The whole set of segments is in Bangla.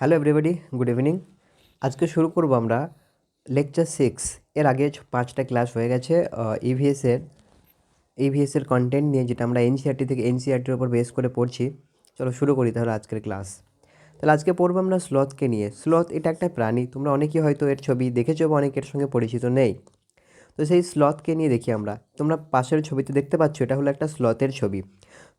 Hello everybody, good evening. আজকে শুরু করব আমরা লেকচার 6। এর আগে 5টা ক্লাস হয়ে গেছে ইভিএসের কন্টেন্ট নিয়ে, যেটা আমরা এনসিইআরটি থেকে এনসিইআরটির উপর বেস করে পড়ছি। চলো শুরু করি তাহলে আজকের ক্লাস। তাহলে আজকে পড়বো আমরা স্লথকে নিয়ে। স্লথ এটা একটা প্রাণী, তোমরা অনেকেই হয়তো এর ছবি দেখেছো বা অনেকের সঙ্গে পরিচিত নেই। তো সেই স্লথকে নিয়ে দেখি আমরা। তোমরা পাশের ছবিতে দেখতে পাচ্ছ, এটা হলো একটা স্লথের ছবি।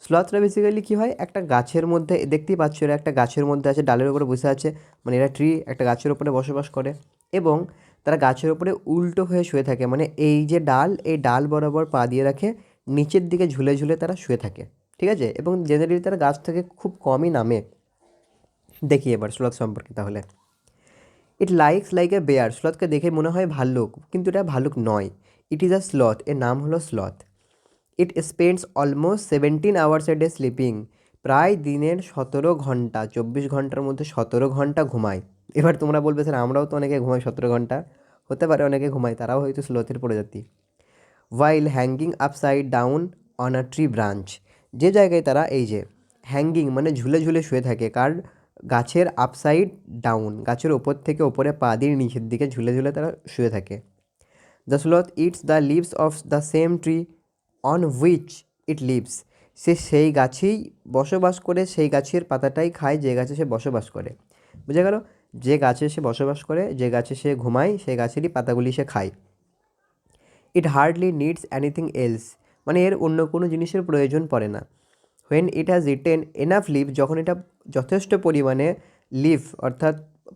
স্লথরা বেসিক্যালি কী হয়, একটা গাছের মধ্যে দেখতেই পাচ্ছ, এরা একটা গাছের মধ্যে আছে, ডালের উপরে বসে আছে, মানে এরা একটা গাছের উপরে বসবাস করে এবং তারা গাছের উপরে উল্টো হয়ে শুয়ে থাকে। মানে এই যে ডাল, এই ডাল বরাবর পা দিয়ে রাখে, নিচের দিকে ঝুলে ঝুলে তারা শুয়ে থাকে, ঠিক আছে? এবং জেনারেলি তারা গাছ থেকে খুব কমই নামে। দেখি এবার স্লথ সম্পর্কে তাহলে। It looks like a bear. স্লথকে দেখে মনে হয় ভাল্লুক, কিন্তু এটা ভাল্লুক নয়। ইট ইজ আ স্লথ, এর নাম হলো sloth. It spends almost 17 hours a day sleeping. প্রায় দিনের 17 ঘন্টা, 24 ঘন্টার মধ্যে 17 ঘন্টা ঘুমায়। এবার তোমরা বলবে স্যার আমরাও তো অনেকে ঘুমাই 17 ঘন্টা। হতে পারে অনেকে ঘুমায়, তারাও হয়তো স্লথের প্রজাতি। While hanging upside down on a tree branch. যে জায়গায় তারা এই যে হ্যাঙ্গিং মানে ঝুলে ঝুলে শুয়ে থাকে, গাছের আপসাইড ডাউন, গাছের ওপর থেকে ওপরে পা দিয়ে নিচের দিকে ঝুলে ঝুলে তারা শুয়ে থাকে। The sloth eats the leaves of the same tree on which it lives. সে সেই গাছেই বসবাস করে, সেই গাছের পাতাটাই খায় যে গাছে সে বসবাস করে। বুঝে গেল? যে গাছে সে বসবাস করে, যে গাছে সে ঘুমায়, সেই গাছেরই পাতাগুলি সে খায়। It hardly needs anything else. মানে এর অন্য কোনো জিনিসের প্রয়োজন পড়ে না। When it has eaten enough leave, যখন এটা যথেষ্ট পরিমাণে লিভ অর্থাৎ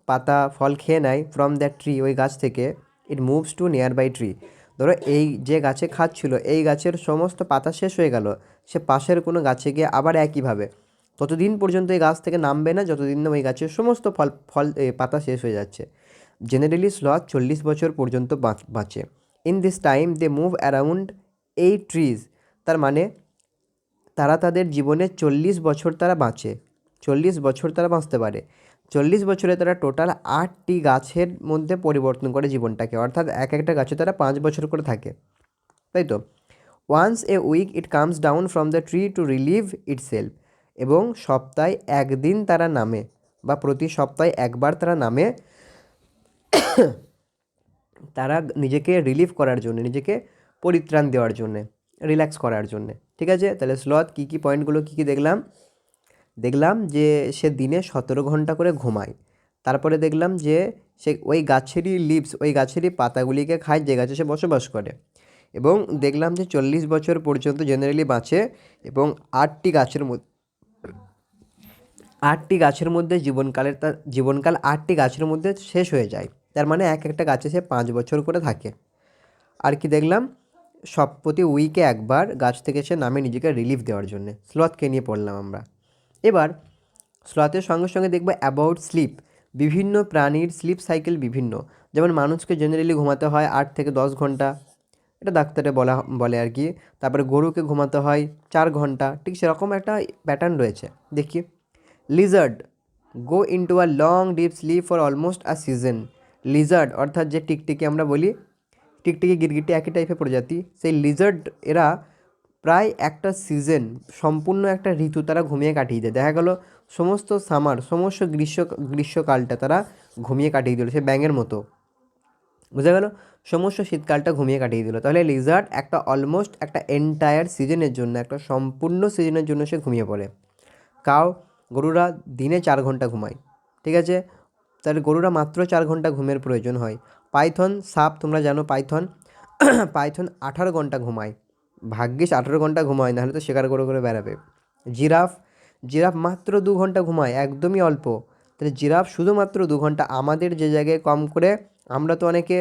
পাতা ফল খেয়ে নেয় ফ্রম দ্যাট ট্রি, ওই গাছ থেকে, it moves to near by tree. ধরো এই যে গাছে খাচ্ছিল, এই গাছের সমস্ত পাতা শেষ হয়ে গেল, সে পাশের কোনো গাছে গিয়ে আবার একইভাবে ততদিন পর্যন্ত এই গাছ থেকে নামবে না যতদিন না ওই গাছের সমস্ত পাতা শেষ হয়ে যাচ্ছে। জেনারেলি স্লথ 40 বছর পর্যন্ত বাঁচে। In this time they move around 8 trees. তার মানে তারা তাদের জীবনে 40 বছর তারা বাঁচে, 40 বছর তারা বাঁচতে পারে। 40 বছরে তারা টোটাল 8টি গাছের মধ্যে পরিবর্তন করে জীবনটাকে, অর্থাৎ এক একটা গাছে তারা 5 বছর করে থাকে, তাই তো? Once a week it comes down from the tree to relieve itself. এবং সপ্তাহে একদিন তারা নামে, বা প্রতি সপ্তাহে একবার তারা নামে, তারা নিজেকে রিলিভ করার জন্য, নিজেকে পরিত্রাণ দেওয়ার জন্যে, রিল্যাক্স করার জন্যে, ঠিক আছে? তাহলে স্লথ কী কী পয়েন্টগুলো কী কী দেখলাম যে সে দিনে 17 ঘন্টা করে ঘুমায়। তারপরে দেখলাম যে সে ওই গাছেরই লিভস, ওই গাছেরই পাতাগুলিকে খায় যে গাছে সে বসবাস করে। এবং দেখলাম যে 40 বছর পর্যন্ত জেনারেলি বাঁচে, এবং 8টি গাছের মধ্যে জীবনকাল 8টি গাছের মধ্যে শেষ হয়ে যায়। তার মানে এক একটা গাছে সে 5 বছর করে থাকে। আর কি দেখলাম, প্রতি উইকে একবার গাছ থেকে সে নামে নিজেকে রিলিফ দেওয়ার জন্যে। স্লথকে নিয়ে পড়লাম আমরা। এবার স্লথের সঙ্গে সঙ্গে দেখবো অ্যাবাউট স্লিপ। বিভিন্ন প্রাণীর স্লিপ সাইকেল বিভিন্ন। যেমন মানুষকে জেনারেলি ঘুমাতে হয় 8 থেকে 10 ঘন্টা, এটা ডাক্তারে বলে আর কি। তারপরে গরুকে ঘুমাতে হয় 4 ঘন্টা, ঠিক সেরকম একটা প্যাটার্ন রয়েছে। দেখি, Lizaad go into a long deep sleep for almost a season. Lizaad অর্থাৎ যে টিকটিকি আমরা বলি, টিকটিকি গিরগিটি একই টাইপের প্রজাতি, সেই লিজার্ড এরা প্রায় একটা সিজন, সম্পূর্ণ একটা ঋতু তারা ঘুমিয়ে কাটিয়ে দেয়। দেখা গেল সমস্ত সমস্ত গ্রীষ্মকালটা তারা ঘুমিয়ে কাটিয়ে দিল, সে ব্যাঙের মতো। বোঝা গেল? সমস্ত শীতকালটা ঘুমিয়ে কাটিয়ে দিল। তাহলে লিজার্ড একটা অলমোস্ট একটা এন্টায়ার সিজনের জন্য, একটা সম্পূর্ণ সিজনের জন্য সে ঘুমিয়ে পড়ে। গরুরা দিনে 4 ঘন্টা ঘুমায়, ঠিক আছে? তাহলে গরুরা মাত্র 4 ঘন্টা ঘুমের প্রয়োজন হয়। সাপ তোমরা জানো, পাইথন 18 ঘন্টা ঘুমায়। ভাগ্যিস 18 ঘন্টা ঘুমায়, নাহলে তো শিকার করে করে বেড়াবে। জিরাফ মাত্র 2 ঘন্টা ঘুমায়, একদমই অল্প। তাহলে জিরাফ শুধুমাত্র 2 ঘন্টা। আমাদের যে জায়গায় কম করে, আমরা তো অনেকে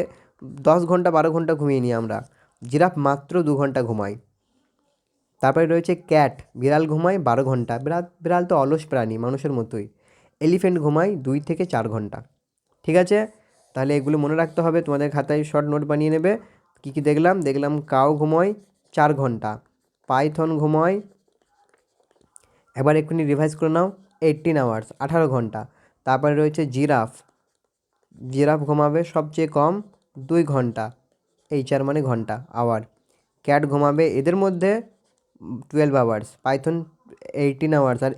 10 ঘন্টা 12 ঘন্টা ঘুমিয়ে নিই আমরা, জিরাফ মাত্র 2 ঘন্টা ঘুমায়। তারপরে রয়েছে ক্যাট, বিড়াল ঘুমায় 12 ঘন্টা। বিড়াল তো অলস প্রাণী, মানুষের মতোই। এলিফ্যান্ট ঘুমায় 2 থেকে 4 ঘন্টা, ঠিক আছে? তাহলে এগুলো মনে রাখতে হবে, তোমাদের খাতায় শর্ট নোট বানিয়ে নেবে। কী কী দেখলাম কাউ ঘুমোয় 4 ঘন্টা, পাইথন ঘুমোয়, একবার এক্ষুনি রিভাইজ করে নাও, 18 আওয়ার্স, 18 ঘন্টা। তারপরে রয়েছে জিরাফ ঘুমাবে সবচেয়ে কম 2 ঘন্টা, চার মানে ঘন্টা, আওয়ার। ক্যাট ঘুমাবে এদের মধ্যে 12 আওয়ার্স, পাইথন 18 আওয়ার্স, আর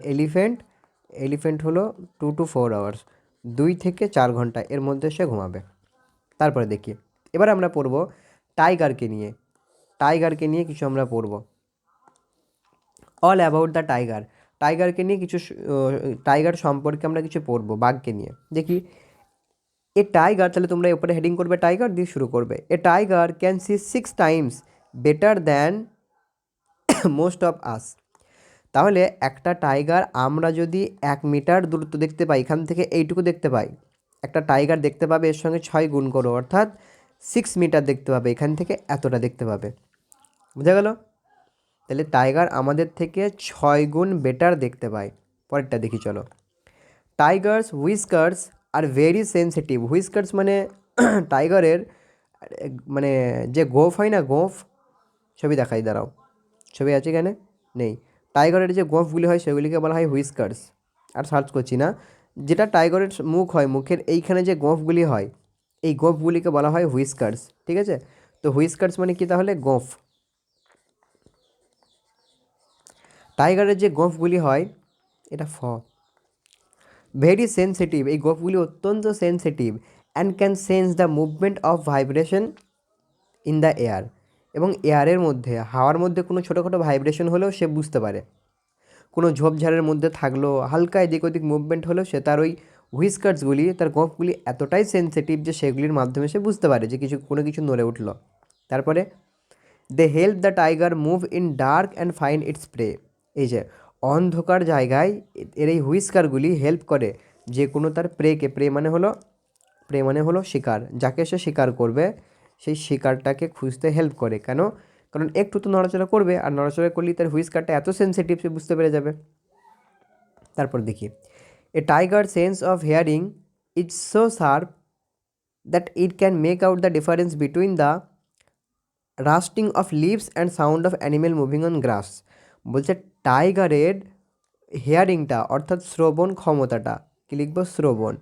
এলিফ্যান্ট হলো 2 to 4 আওয়ার্স। 2 থেকে 4 ঘন্টা এর মধ্যে সে ঘুমাবে। তারপরে দেখি এবার আমরা পড়ব টাইগারকে নিয়ে। টাইগারকে নিয়ে কিছু আমরা পড়ব, অল অ্যাবাউট দ্য টাইগার। টাইগারকে নিয়ে কিছু টাইগার সম্পর্কে আমরা কিছু পড়ব, বাঘকে নিয়ে। দেখি এ টাইগার, তাহলে তোমরা এরপরে হেডিং করবে টাইগার দিয়ে শুরু করবে। A tiger can see 6 Times better than most of us. তাহলে একটা টাইগার আমরা যদি 1 মিটার দূরত্ব দেখতে পাই, এখান থেকে এইটুকু দেখতে পাই, একটা টাইগার দেখতে পাবে এর সঙ্গে 6 গুণ করো, অর্থাৎ 6 মিটার দেখতে পাবে, এখান থেকে এতটা দেখতে পাবে। বুঝা গেল? তাহলে টাইগার আমাদের থেকে 6 গুণ বেটার দেখতে পায়। পরেরটা দেখি চলো। Tigers whiskers are very sensitive. Whiskers মানে টাইগারের মানে যে গোঁফ হয় না, গোঁফ, ছবি দেখাই, দাঁড়াও, ছবি আছে এখানে, নেই। টাইগারের যে গোঁফগুলি হয় সেগুলিকে বলা হয় হুইস্কার্স। আর সার্চ করছি না, যেটা টাইগারের মুখ হয়, মুখের এইখানে যে গোঁফগুলি হয় এই গোঁফগুলিকে বলা হয় হুইস্কার্স। ঠিক আছে? তো হুইস্কার্স মানে কি তাহলে? গোঁফ। টাইগারের যে গোঁফগুলি হয়, এটা ভেরি সেন্সিটিভ, এই গোঁফগুলি অত্যন্ত sensitive, and can sense the movement of vibration in the air. এবং এয়ারের মধ্যে, হাওয়ার মধ্যে কোনো ছোটোখাটো ভাইব্রেশন হলেও সে বুঝতে পারে। কোনো ঝোপঝাড়ের মধ্যে থাকলো, হালকা এদিক ওদিক মুভমেন্ট হলেও সে তার ওই হুইস্কার্সগুলি, তার গোঁফগুলি এতটাই সেন্সিটিভ যে সেগুলির মাধ্যমে সে বুঝতে পারে যে কোনো কিছু নড়ে উঠলো। তারপরে they help the tiger move in dark and find its prey. এই যে অন্ধকার জায়গায় এর এই হুইস্কারগুলি হেল্প করে যে কোনো তার প্রেকে, প্রে মানে হলো শিকার, যাকে সে শিকার করবে সেই শিকারটাকে খুঁজতে হেল্প করে। কেন? কারণ একটু তো নড়াচড়া করবে, আর নড়াচড়া করলেই তার হুইস্কারটা এত সেন্সিটিভ সে বুঝতে পেরে যাবে। তারপর দেখি a tiger sense of hearing is so sharp that it can make out the difference between the rustling of leaves and sound of animal moving on grass. বলছে টাইগারের হিয়ারিংটা, অর্থাৎ শ্রবণ ক্ষমতাটা, কি লিখবো? শ্রবণ।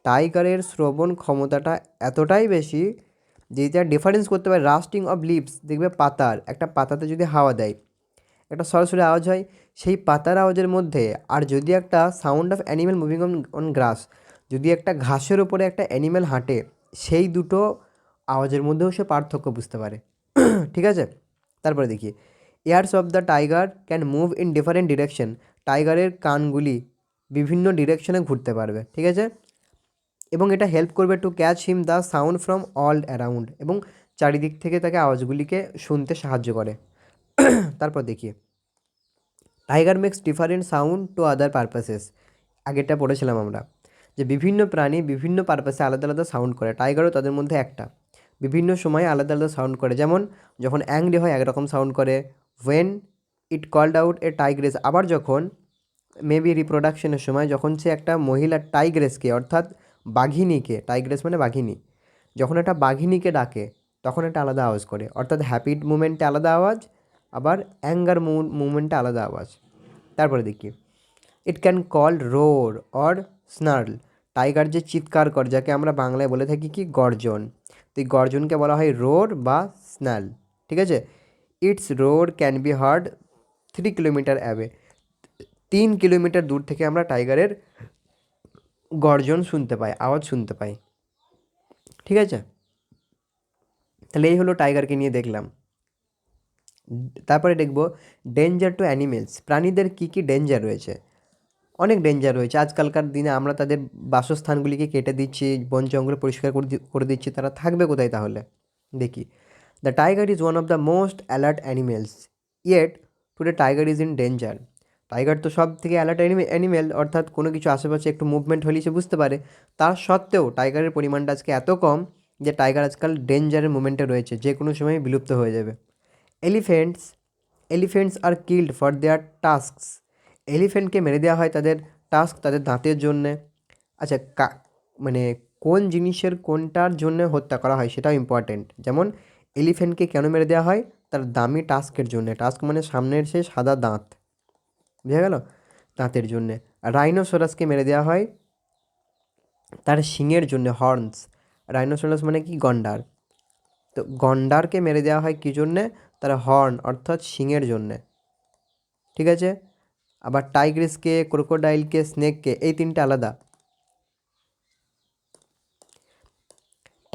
টাইগারের শ্রবণ ক্ষমতাটা এতটাই বেশি যে এটা ডিফারেন্স করতে পারে রাস্টিং অফ লিভস। দেখবে পাতার, একটা পাতাতে যদি হাওয়া দেয় একটা সরাসরি আওয়াজ হয়, সেই পাতার আওয়াজের মধ্যে, আর যদি একটা sound of animal moving on গ্রাস, যদি একটা ঘাসের ওপরে একটা অ্যানিমেল হাঁটে, সেই দুটো আওয়াজের মধ্যেও সে পার্থক্য বুঝতে পারে। ঠিক আছে? তারপরে দেখি ears of the tiger can move in different direction. টাইগারের কানগুলি বিভিন্ন ডিরেকশনে ঘুরতে পারবে। ঠিক আছে? এবং এটা হেল্প করবে to catch him the sound from all around, এবং চারিদিক থেকে তাকে আওয়াজগুলিকে শুনতে সাহায্য করে। তারপর দেখি tiger makes different sound to other purposes. আগেরটা পড়েছিলাম আমরা যে বিভিন্ন প্রাণী বিভিন্ন পারপাসে আলাদা আলাদা সাউন্ড করে, টাইগারও তাদের মধ্যে একটা। বিভিন্ন সময় আলাদা আলাদা সাউন্ড করে, যেমন যখন অ্যাংরি হয় একরকম সাউন্ড করে, when it called out a tigress. আবার যখন মেবি রিপ্রোডাকশনের সময় যখন সে একটা মহিলা টাইগ্রেসকে, অর্থাৎ বাঘিনীকে, টাইগ্রেস মানে বাঘিনী, যখন একটা বাঘিনীকে ডাকে তখন একটা আলাদা আওয়াজ করে, অর্থাৎ হ্যাপি মুমেন্টে আলাদা আওয়াজ, আবার অ্যাঙ্গার মুমেন্টে আলাদা আওয়াজ। তারপরে দেখি it can call roar or snarl. Tiger যে চিৎকার করে, যাকে আমরা বাংলায় বলে থাকি কি? গর্জন। তো এই গর্জনকে বলা হয় রোর বা স্নাল। ঠিক আছে? Its roar can be heard 3 kilometre away. 3 kilometre দূর থেকে আমরা টাইগারের গর্জন শুনতে পাই, আওয়াজ শুনতে পাই। ঠিক আছে? তাহলে এই হলো টাইগারকে নিয়ে দেখলাম। তারপরে দেখব ডেঞ্জার টু অ্যানিমেলস। প্রাণীদের কী কী ডেঞ্জার রয়েছে? অনেক ডেঞ্জার রয়েছে। আজকালকার দিনে আমরা তাদের বাসস্থানগুলিকে কেটে দিচ্ছি, বন জঙ্গল পরিষ্কার করে দিচ্ছি, তারা থাকবে কোথায় তাহলে? দেখি the tiger is one of the most alert animals, yet today tiger is in danger. Tiger তো সব থেকে অ্যালার্ট অ্যানিমেল, অর্থাৎ কোনো কিছু আশেপাশে একটু মুভমেন্ট হলেই সে বুঝতে পারে। তার সত্ত্বেও টাইগারের পরিমাণটা আজকে এত কম যে টাইগার আজকাল ডেঞ্জারের মুভমেন্টে রয়েছে, যে কোনো সময় বিলুপ্ত হয়ে যাবে। Elephants elephants are killed for their tusks. এলিফেন্টকে মেরে দেওয়া হয় তাদের টাস্ক, তাদের দাঁতের জন্যে। আচ্ছা, মানে কোন জিনিসের কোনটার জন্য হত্যা করা হয় সেটাও ইম্পর্টেন্ট। যেমন এলিফেন্টকে কেন মেরে দেওয়া হয়? তার দামি টাস্কের জন্যে। টাস্ক মানে সামনের সে সাদা দাঁত, বুঝা গেল? দাঁতের জন্যে। রাইনোসরাসকে মেরে দেওয়া হয় তার শিংয়ের জন্যে, হর্নস। রাইনোসরাস মানে কি? গন্ডার। তো গন্ডারকে মেরে দেওয়া হয় কী জন্যে? তার হর্ন অর্থাৎ শিংয়ের জন্যে। ঠিক আছে? আবার টাইগ্রিসকে, ক্রোকোডাইলকে, স্নেককে, এই তিনটে আলাদা।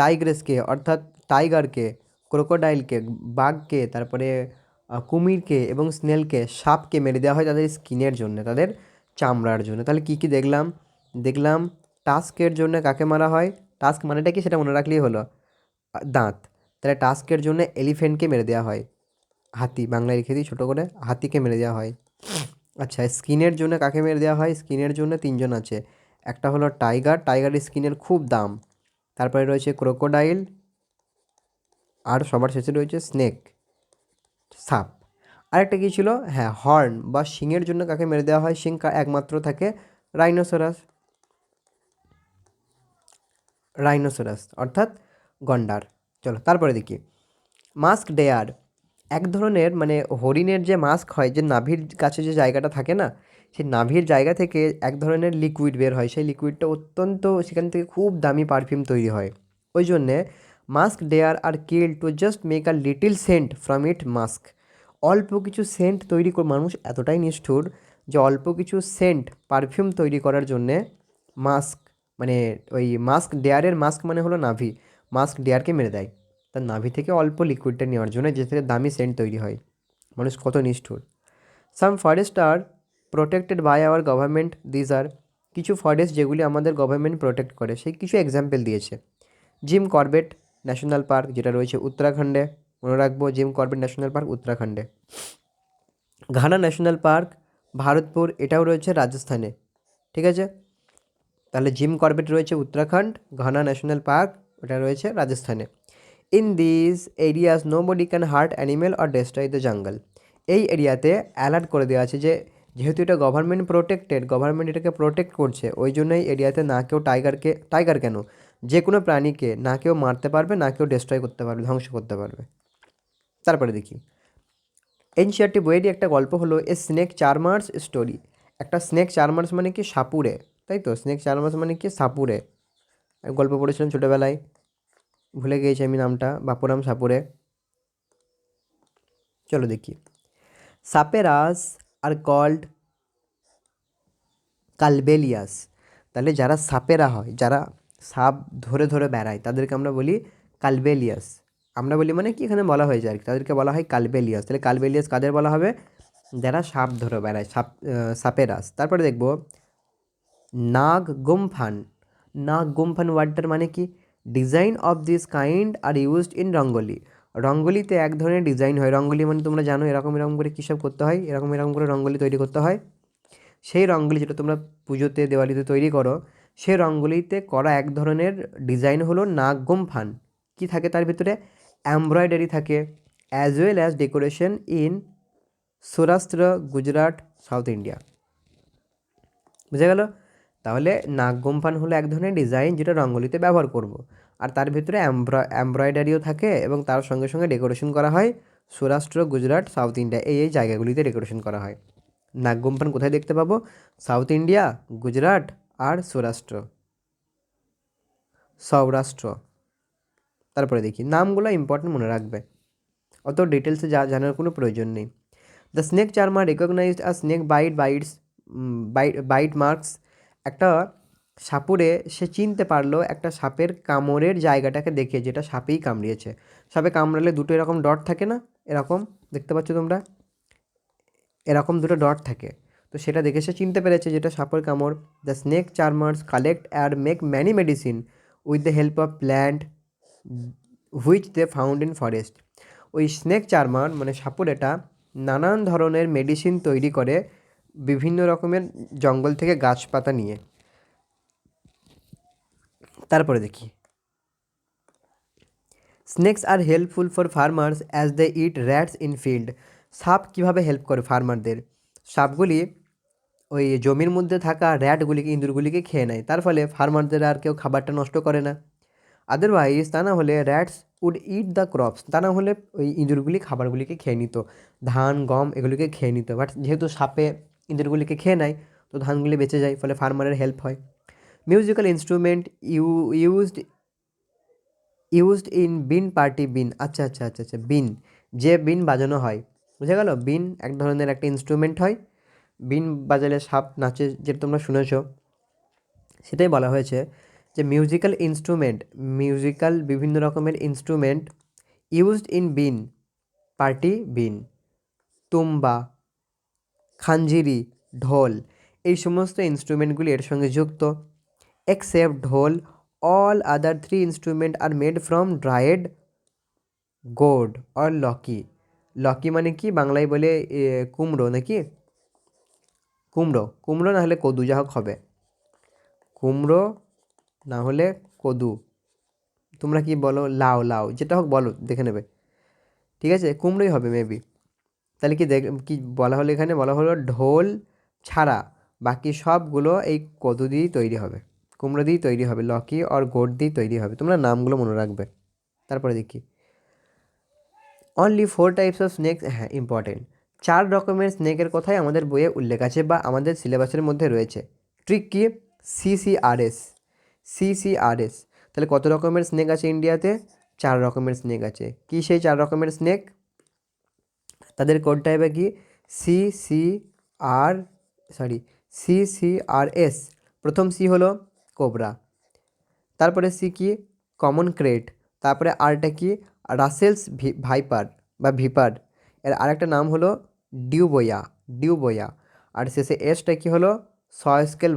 টাইগ্রেসকে অর্থাৎ টাইগারকে, ক্রোকোডাইলকে, বাঘকে, তারপরে কুমিরকে এবং স্নেলকে, সাপকে মেরে দেওয়া হয় তাদের স্কিনের জন্য, তাদের চামড়ার জন্য। তাহলে কী কী দেখলাম? দেখলাম টাস্কের জন্য কাকে মারা হয়, টাস্ক মানেটা কি সেটা মনে রাখলেই হলো, দাঁত। তাহলে টাস্কের জন্য এলিফ্যান্টকে মেরে দেওয়া হয়, হাতি, বাংলায় লিখে দিই ছোটো করে, হাতিকে মেরে দেওয়া হয়। আচ্ছা, স্কিনের জন্য কাকে মেরে দেওয়া হয়? স্কিনের জন্য তিনজন আছে, একটা হলো টাইগার, টাইগারের স্কিনের খুব দাম, তারপরে রয়েছে ক্রোকোডাইল, আর সবার শেষে রয়েছে স্নেক, সাপ। আরেকটা কী ছিল? হ্যাঁ, হর্ন বা শিংয়ের জন্য কাকে মেরে দেওয়া হয়? শিং একমাত্র থাকে রাইনোসরাস, রাইনোসরাস অর্থাৎ গন্ডার। চলো তারপরে দেখি মাস্ক ডেয়ার, এক ধরনের মানে হরিণের যে মাস্ক হয়, যে নাভির কাছে যে জায়গাটা থাকে না, সেই নাভির জায়গা থেকে এক ধরনের লিকুইড বের হয়, সেই লিকুইডটা অত্যন্ত, সেখান থেকে খুব দামি পারফিউম তৈরি হয়। ওই জন্যে musk deer are kill to just make a little scent from it musk. অল্প কিছু সেন্ট তৈরি করে, মানুষ এতটাই নিষ্ঠুর যে অল্প কিছু সেন্ট পারফিউম তৈরি করার জন্যে মাস্ক, মানে ওই মাস্ক ডেয়ারের, মাস্ক মানে হলো নাভি, মাস্ক ডেয়ারকে মেরে দেয় তার নাভি থেকে অল্প লিকুইডটা নেওয়ার জন্য, যে থেকে দামি সেন্ট তৈরি হয়। মানুষ কত নিষ্ঠুর। Some forest are protected by our government, these are, কিছু ফরেস্ট যেগুলি আমাদের গভর্নমেন্ট প্রোটেক্ট করে, সেই কিছু এক্সাম্পল দিয়েছে। জিম করবেট ন্যাশনাল পার্ক, যেটা রয়েছে উত্তরাখণ্ডে, মনে রাখবো জিম করবেট ন্যাশনাল পার্ক উত্তরাখণ্ডে। ঘানা ন্যাশনাল পার্ক ভারতপুর, এটাও রয়েছে রাজস্থানে, ঠিক আছে। তাহলে জিম করবেট রয়েছে উত্তরাখণ্ড, ঘানা ন্যাশনাল পার্ক ওটা রয়েছে রাজস্থানে। In this areas nobody can hurt animal or destroy the jungle, এই এরিয়াতে অ্যালার্ট করে দেওয়া আছে যে যেহেতু এটা গভর্নমেন্ট প্রোটেক্টেড, গভর্নমেন্ট এটাকে প্রোটেক্ট করছে, ওই জন্যই এরিয়াতে না কেউ টাইগার কেন, যে কোনো প্রাণীকে না কেউ মারতে পারবে, না কেউ ডেস্ট্রয় করতে পারবে, ধ্বংস করতে পারবে। তারপরে দেখি এনসিআরটি বইয়েরই একটা গল্প হলো এ স্নেক চার্মার্স স্টোরি। একটা স্নেক চার্মার্স মানে কি সাপুড়ে, তাই তো, স্নেক চার্মার্স মানে কি সাপুড়ে। আমি গল্প পড়েছিলাম ছোটোবেলায়, ভুলে গিয়েছি আমি নামটা, বাপুরাম সাপুড়ে। চলো দেখি সাপেরাস আর কল্ড কালবেলিয়াস। তাহলে যারা সাপেরা হয়, যারা সাপ ধরে ধরে বেড়ায়, তাদেরকে আমরা বলি কালবেলিয়াস। আমরা বলি মানে কি, এখানে বলা হয়েছে আর কি, তাদেরকে বলা হয় কালবেলিয়াস। তাহলে কালবেলিয়াস কাদের বলা হবে? যারা সাপ ধরে বেড়ায়, সাপেরাস। তারপরে দেখব নাগ গুমফান। নাগ গুমফান ওয়ার্ডটার মানে কি? Design of this kind are used in rangoli. রঙ্গোলিতে এক ধরনের ডিজাইন হয়, রঙ্গোলি মানে তোমরা জানো এরকম এরকম করে কী সব করতে হয়, এরকম এরকম করে রঙ্গোলি তৈরি করতে হয়। সেই রঙগুলি যেটা তোমরা পুজোতে, দেওয়ালিতে তৈরি করো, সেই রঙগুলিতে করা এক ধরনের ডিজাইন হলো নাগ গুমফান। কী থাকে তার ভিতরে? এমব্রয়ডারি থাকে, as well as decoration in Saurashtra, Gujarat, south India. বুঝে গেল? তাহলে নাগ গুমফান হলো এক ধরনের ডিজাইন যেটা রঙ্গোলিতে ব্যবহার করব, আর তার ভিতরে এমব্রয়ডারিও থাকে এবং তার সঙ্গে সঙ্গে ডেকোরেশন করা হয় সৌরাষ্ট্র, গুজরাট, সাউথ ইন্ডিয়া, এই জায়গাগুলিতে ডেকোরেশন করা হয়। নাগ গুমফান কোথায় দেখতে পাবো? সাউথ ইন্ডিয়া, গুজরাট আর সৌরাষ্ট্র। তারপরে দেখি নামগুলো ইম্পর্টেন্ট, মনে রাখবে, অত ডিটেলসে জানার কোনো প্রয়োজন নেই। The snake charmer recognised a snake bite marks. একটা সাপুড়ে সে চিনতে পারলো একটা সাপের কামড়ের জায়গাটাকে দেখে, যেটা সাপেই কামড়িয়েছে। সাপে কামড়ালে দুটো এরকম ডট থাকে না, এরকম দেখতে পাচ্ছ তোমরা, এরকম দুটো ডট থাকে, তো সেটা দেখে সে চিনতে পেরেছে যেটা সাপের কামড়। The snake charmers collect and make many medicine with the help of plant which they found in forest. ওই স্নেক চার্মার মানে সাপুড়েটা নানান ধরনের মেডিসিন তৈরি করে বিভিন্ন রকমের জঙ্গল থেকে গাছপাতা নিয়ে। তারপরে দেখি snakes are helpful for farmers as they eat rats in field. সাপ কীভাবে হেল্প করে ফার্মারদের? সাপগুলি ওই জমির মধ্যে থাকা র্যাটগুলিকে, ইঁদুরগুলিকে খেয়ে নেয়, তার ফলে ফার্মারদের আর কেউ খাবারটা নষ্ট করে না। আদারওয়াইজ তা না হলে rats would eat the crops, তা না হলে ওই ইঁদুরগুলি খাবারগুলিকে খেয়ে নিত, ধান গম এগুলিকে খেয়ে নিত। বাট যেহেতু সাপে ইঁদুরগুলিকে খেয়ে নেয়, তো ধানগুলি বেঁচে যায়, ফলে ফার্মারের হেল্প হয়। Musical instrument used used in been party been. আচ্ছা আচ্ছা আচ্ছা আচ্ছা, বিন, যে বিন বাজানো হয়, বুঝে গেল? বিন এক ধরনের একটা ইনস্ট্রুমেন্ট হয়, বিন বাজালে সাপ নাচে, যেটা তোমরা শুনেছ, সেটাই বলা হয়েছে যে মিউজিক্যাল বিভিন্ন রকমের instrument used in been, party been, tumba, khanjiri, dhol, এই সমস্ত ইনস্ট্রুমেন্টগুলি এর সঙ্গে যুক্ত। Except dhol, all other 3 instrument are made from dried gourd or lauki. Lauki মানে কি বাংলায় বলে কুমড়ো নাকি, কুমড়ো না হলে কদু, যা হোক হবে, কুমড়ো না হলে কদু, তোমরা কি বলো, লাউ যেটা হোক বলো, দেখে নেবে, ঠিক আছে, কুমড়োই হবে মেবি। তাহলে কি বলা হলো, এখানে বলা হলো ঢোল ছাড়া বাকি সবগুলো এই কদু দিয়েই তৈরি হবে, কুমড়ো দিয়েই তৈরি হবে, লকি আর গোট দিয়েই তৈরি হবে। তোমরা নামগুলো মনে রাখবে। তারপরে দেখি অনলি 4 টাইপস অফ স্নেকস, হ্যাঁ ইম্পর্টেন্ট, 4 রকমের স্নেকের কথাই আমাদের বইয়ে উল্লেখ আছে বা আমাদের সিলেবাসের মধ্যে রয়েছে। ট্রিক কি, সিসিআরএস। তাহলে কত রকমের স্নেক আছে ইন্ডিয়াতে? 4 রকমের স্নেক আছে। কি সেই 4 রকমের স্নেক? তাদের কোডটা হবে কি, সিসিআর সিসিআরএস। প্রথম সি হলো কোবরা, তারপরে সি কি, কমন ক্রেট, তারপরে আরটা কি, রাসেলস ভাইপার বা ভিপার, এর আরেকটা নাম হলো ডিউবোয়া, আর শেষে এসটা কি হলো, সয়েস্কেল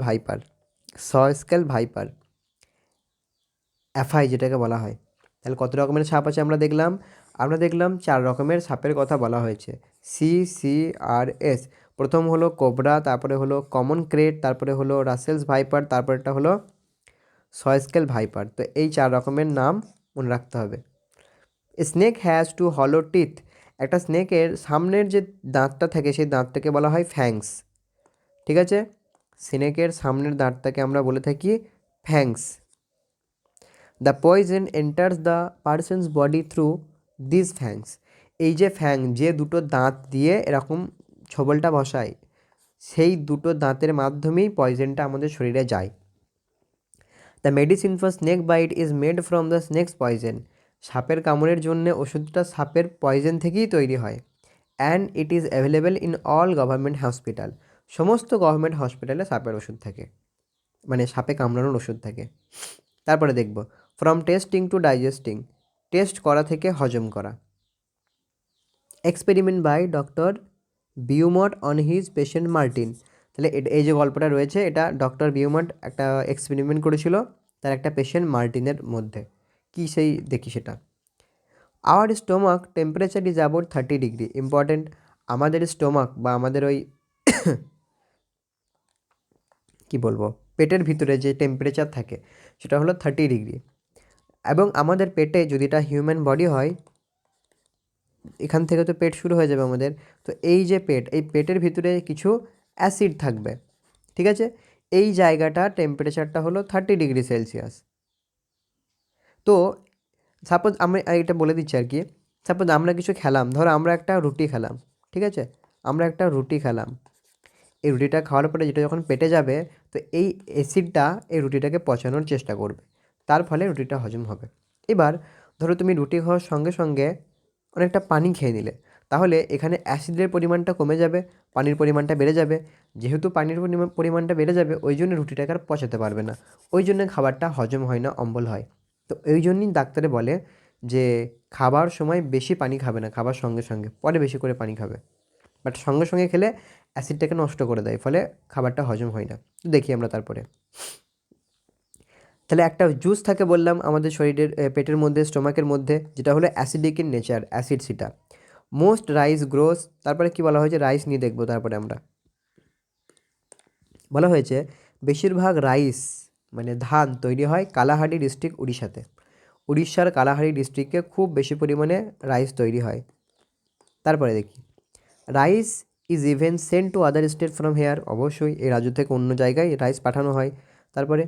ভাইপার, এফআই যেটাকে বলা হয়। তাহলে কত রকমের সাপ আছে আমরা দেখলাম 4 রকমের সাপের কথা বলা হয়েছে। সিসিআরএস, প্রথম হলো কোবরা, তারপরে হলো কমন ক্রেট, তারপরে হলো রাসেলস ভাইপার, তারপরেটা হলো সয়েস্কেল ভাইপার। তো এই 4 রকমের নাম মনে রাখতে হবে। স্নেক হ্যাজ টু হলো টিথ, একটা স্নেকের সামনের যে দাঁতটা থাকে সেই দাঁতটাকে বলা হয় ফ্যাংস, ঠিক আছে, স্নেকের সামনের দাঁতটাকে আমরা বলে থাকি fangs. The poison enters the person's body through this fangs, এই যে ফ্যাং, যে দুটো দাঁত দিয়ে এরকম ছোবলটা বসায়, সেই দুটো দাঁতের মাধ্যমেই পয়জনটা আমাদের শরীরে যায়। The medicine for snake bite is made from the snake's poison, সাপের কামড়ের জন্য ওষুধটা সাপের পয়জন থেকেই তৈরি হয়। And it is available in all government hospital, সমস্ত গভর্নমেন্ট হসপিটালে সাপের ওষুধ থাকে, মানে সাপে কামড়ানোর ওষুধ থাকে। তারপরে দেখব from testing to digesting, test করা থেকে হজম করা। Experiment by doctor Beaumont on his patient Martin, তাহলে এই যে গল্পটা রয়েছে এটা ডক্টর বিউমট একটা এক্সপেরিমেন্ট করেছিল তার একটা পেশেন্ট মার্টিনের মধ্যে। কি সেই দেখি সেটা। Our stomach temperature is about 30 degree, important, আমাদের স্টোমাক বা আমাদের ওই কি বলবো, পেটের ভিতরে যে টেম্পারেচার থাকে সেটা হলো 30 ডিগ্রি। এবং আমাদের পেটে যদি এটা হিউম্যান বডি হয়, এখান থেকে তো পেট শুরু হয়ে যাবে আমাদের, তো এই যে এই পেটের ভিতরে কিছু অ্যাসিড থাকবে, ঠিক আছে, এই জায়গাটা টেম্পারেচারটা হলো 30 ডিগ্রি সেলসিয়াস। তো সাপোজ আমি এটা বলে দিচ্ছি আর কি, সাপোজ আমরা কিছু খেলাম, ধরো আমরা একটা রুটি খেলাম, ঠিক আছে, আমরা একটা রুটি খেলাম, এই রুটিটা খাওয়ার পরে যেটা যখন পেটে যাবে, তো এই অ্যাসিডটা এই রুটিটাকে পচানোর চেষ্টা করবে, তার ফলে রুটিটা হজম হবে। এবার ধরো তুমি রুটি খাওয়ার সঙ্গে সঙ্গে অনেকটা পানি খেয়ে নিলে, তাহলে এখানে অ্যাসিডের পরিমাণটা কমে যাবে, পানির পরিমাণটা বেড়ে যাবে। যেহেতু পানির পরিমাণটা বেড়ে যাবে, ওই জন্য রুটিটাকে আর পচাতে পারবে না, ওই জন্য খাবারটা হজম হয় না, অম্বল হয়। তো এই জন্যই ডাক্তারে বলে যে খাবার সময় বেশি পানি খাবে না, খাবার সঙ্গে সঙ্গে পরে বেশি করে পানি খাবে, বাট সঙ্গে সঙ্গে খেলে অ্যাসিডটাকে নষ্ট করে দেয়, ফলে খাবারটা হজম হয় না। দেখি আমরা তারপরে, তাহলে একটা জুস থাকে বললাম আমাদের শরীরের পেটের মধ্যে, স্টোমাকের মধ্যে, যেটা হলো অ্যাসিডিক ইন নেচার, অ্যাসিড সেটা। মোস্ট রাইস গ্রোস, তারপরে কি বলা হয়েছে, রাইস নিয়ে দেখবো তারপরে আমরা, বলা হয়েছে বেশিরভাগ রাইস মানে ধান তৈরি হয় কালাহান্ডি ডিস্ট্রিক্ট, উড়িষ্যাতে, উড়িষ্যার কালাহান্ডি ডিস্ট্রিক্টে খুব বেশি পরিমাণে রাইস তৈরি হয়। তারপরে দেখি rice is even sent to other state from here, অবশ্যই এই রাজ্য থেকে অন্য জায়গায় রাইস পাঠানো হয়। তারপরে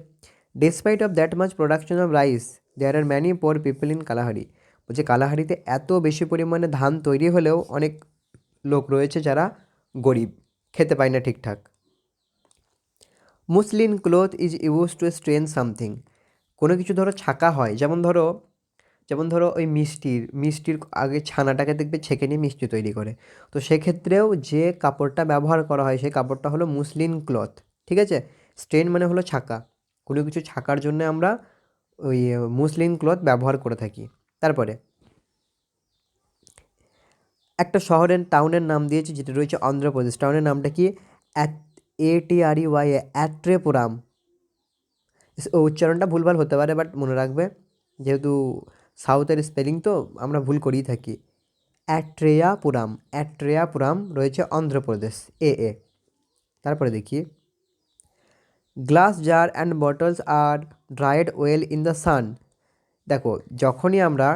despite of that much production of rice there are many poor people in Kalahari, বলছে কালাহারিতে এত বেশি পরিমাণে ধান তৈরি হলেও অনেক লোক রয়েছে যারা গরিব, খেতে পায় না ঠিকঠাক। Muslin cloth is use to strain something, কোনো কিছু ধরো ছাকা হয়, যেমন ধরো ওই মিষ্টির আগে ছানাটাকে দেখবে ছেঁকে নিয়ে মিষ্টি তৈরি করে, তো সেক্ষেত্রেও যে কাপড়টা ব্যবহার করা হয় সেই কাপড়টা হলো মুসলিন ক্লথ, ঠিক আছে, স্ট্রেন মানে হলো ছাকা, কোনো কিছু ছাকার জন্য আমরা ওই মুসলিন ক্লথ ব্যবহার করে থাকি। তারপরে একটা শহরের টাউনের নাম দিয়েছি যেটা রয়েছে অন্ধ্রপ্রদেশ। টাউনের নামটা কি? ATREY, অ্যাট্রেপুরাম। উচ্চারণটা ভুলভাল হতে পারে, বাট মনে রাখবে, যেহেতু সাউথের স্পেলিং তো আমরা ভুল করেই থাকি। অ্যাট্রেয়াপুরাম, অ্যাট্রেয়াপুরাম রয়েছে অন্ধ্রপ্রদেশ। এ। তারপরে দেখি, glass jar and bottles are dried well in the sun. দেখো, যখনই আমরা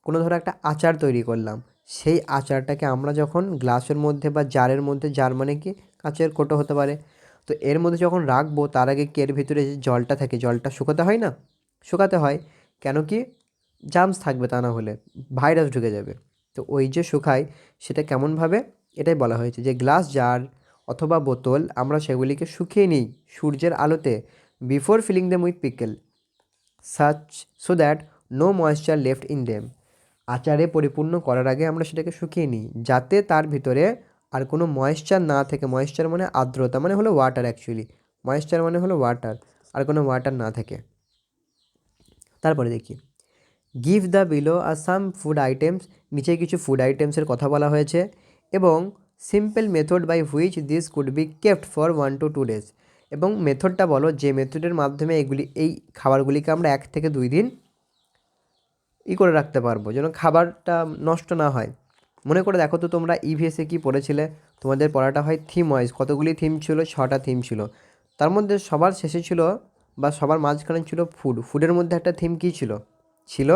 কোনো ধরো একটা আচার তৈরি করলাম, সেই আচারটাকে আমরা যখন গ্লাসের মধ্যে বা জারের মধ্যে, জার মানে কি কাঁচের কোটো হতে পারে, তো এর মধ্যে যখন রাখবো তার আগে কি এর ভিতরে যে জলটা থাকে, জলটা শুকোতে হয় না? শুকাতে হয়। কেন কি? জার্মস থাকবে, তা না হলে ভাইরাস ঢুকে যাবে। তো ওই যে শুকায়, সেটা কেমনভাবে, এটাই বলা হয়েছে যে গ্লাস জার অথবা বোতল আমরা সেগুলিকে শুকিয়ে নিই সূর্যের আলোতে, before filling them with pickle, such so that no moisture left in them. আচারে পরিপূর্ণ করার আগে আমরা সেটাকে শুকিয়ে নিই, যাতে তার ভিতরে আর কোনো ময়েশ্চার না থাকে। ময়েশ্চার মানে আর্দ্রতা, মানে হলো ওয়াটার অ্যাকচুয়ালি। ময়েশ্চার মানে হলো ওয়াটার, আর কোনো ওয়াটার না থাকে। তারপরে দেখি, give the below are some food items. নিচে কিছু ফুড আইটেমসের কথা বলা হয়েছে, এবং simple method by which this could be kept for 1 to 2 days। এবং মেথডটা বলো, যে মেথডের মাধ্যমে এই খাবারগুলিকে আমরা 1 থেকে 2 দিন করে রাখতে পারবো, যেন খাবারটা নষ্ট না হয়। মনে করে দেখো তো, তোমরা ইভিএসে কি পড়েছিলে? তোমাদের পড়াটা হয় থিম ওয়াইজ। কতগুলি থিম ছিল? 6টা থিম ছিল। তার মধ্যে সবার শেষে ছিল, বা সবার মাঝখানে ছিল ফুড। ফুডের মধ্যে একটা থিম কী ছিল? ছিল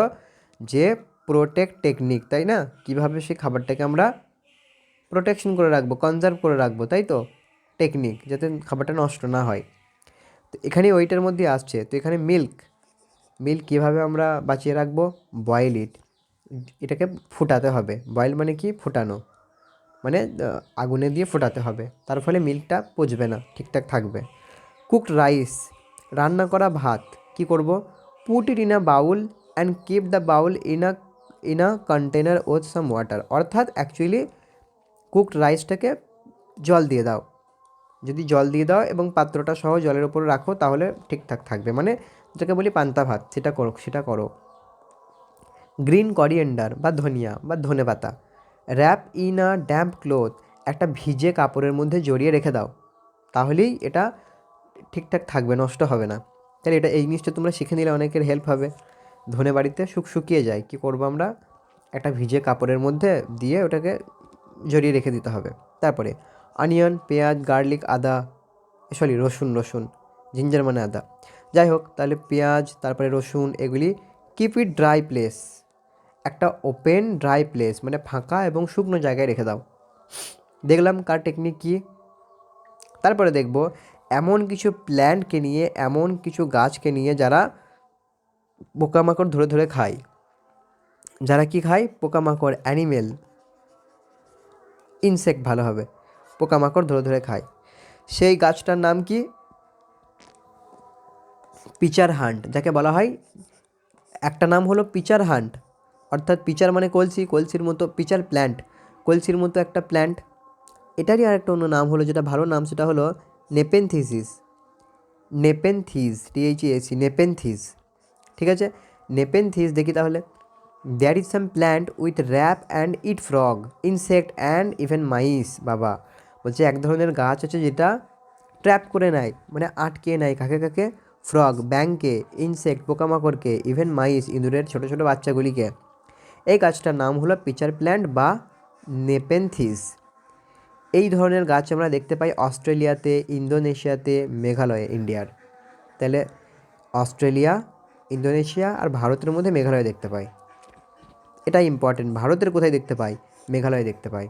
যে প্রোটেক্ট টেকনিক, তাই না? কীভাবে সেই খাবারটাকে আমরা প্রোটেকশন করে রাখবো, কনজার্ভ করে রাখবো, তাই তো? টেকনিক, যাতে খাবারটা নষ্ট না হয়। তো এখানে ওইটার মধ্যে আসছে। তো এখানে মিল্ক, মিল্ক কীভাবে আমরা বাঁচিয়ে রাখবো? বয়েল ইট, এটাকে ফুটাতে হবে। বয়েল মানে কি? ফুটানো, মানে আগুনে দিয়ে ফোটাতে হবে, তার ফলে মিল্কটা পচবে না, ঠিকঠাক থাকবে। কুকড রাইস, রান্না করা ভাত কি করব? Put it in a Baul and keep the Baul in a container with some water. অর্থাৎ অ্যাকচুয়ালি কুকড রাইসটাকে জল দিয়ে দাও। যদি জল দিয়ে দাও এবং পাত্রটা সহ জলের উপর রাখো, তাহলে ঠিকঠাক থাকবে। মানে যেটাকে বলি পান্তা ভাত, সেটা করো। গ্রিন করিয়েন্ডার বা ধনিয়া বা ধনেপাতা, wrap in a damp cloth, একটা ভিজে কাপড়ের মধ্যে জড়িয়ে রেখে দাও, তাহলেই এটা ঠিকঠাক থাকবে, নষ্ট হবে না। তাহলে এই জিনিসটা তোমরা শিখে নিলে অনেকের হেল্প হবে। ধনে বাড়িতে শুকিয়ে যায়, কি করব আমরা? একটা ভিজে কাপড়ের মধ্যে দিয়ে ওটাকে জড়িয়ে রেখে দিতে হবে। তারপরে অনিয়ন, পেঁয়াজ, গার্লিক, আদা, রসুন, জিঞ্জার মানে আদা, যাই হোক। তাহলে পেঁয়াজ, তারপরে রসুন, এগুলি কিপ ইট ড্রাই প্লেস, একটা ওপেন ড্রাই প্লেস মানে ফাঁকা এবং শুকনো জায়গায় রেখে দাও। দেখলাম কার টেকনিক কী। তারপরে দেখব এমন কিছু প্ল্যান্টকে নিয়ে, এমন কিছু গাছকে নিয়ে যারা পোকামাকড় ধরে ধরে খায়। যারা কি খায়? পোকামাকড়, অ্যানিমেল, ইনসেক্ট ভালো হবে, পোকামাকড় ধরে ধরে খায়। সেই গাছটার নাম কি? পিচার হান্ট, যাকে বলা হয়। একটা নাম হলো পিচার হান্ট, অর্থাৎ পিচার মানে কলসি, কলসির মতো পিচার প্ল্যান্ট, কলসির মতো একটা প্ল্যান্ট। এটারই আরেকটা অন্য নাম হলো, যেটা ভালো নাম, সেটা হলো নেপেনথিসিস। নেপেনথিস, THEAC, নেপেনথিস। ঠিক আছে, নেপেনথিস। দেখি তাহলে, there is some plant with wrap and eat frog, insect and even mice. বাবা বলছে এক ধরনের গাছ আছে যেটা ট্র্যাপ করে নেয়, মানে আটকে নেয় কাকে কাকে? ফ্রগ, ব্যাঙকে, ইনসেক্ট, পোকামাকড়কে, ইভেন মাইস, ইঁদুরের ছোটো ছোটো বাচ্চাগুলিকে। এই গাছটার নাম হলো পিচার প্ল্যান্ট বা নেপেনথিস। এই ধরনের গাছ আমরা দেখতে পাই অস্ট্রেলিয়াতে, ইন্দোনেশিয়াতে, মেঘালয়ে, ইন্ডিয়ার। তাহলে অস্ট্রেলিয়া, ইন্দোনেশিয়া আর ভারতের মধ্যে মেঘালয় দেখতে পাই। এটা ইম্পর্টেন্ট। ভারতের কোথায় দেখতে পাই? মেঘালয়ে দেখতে পাই।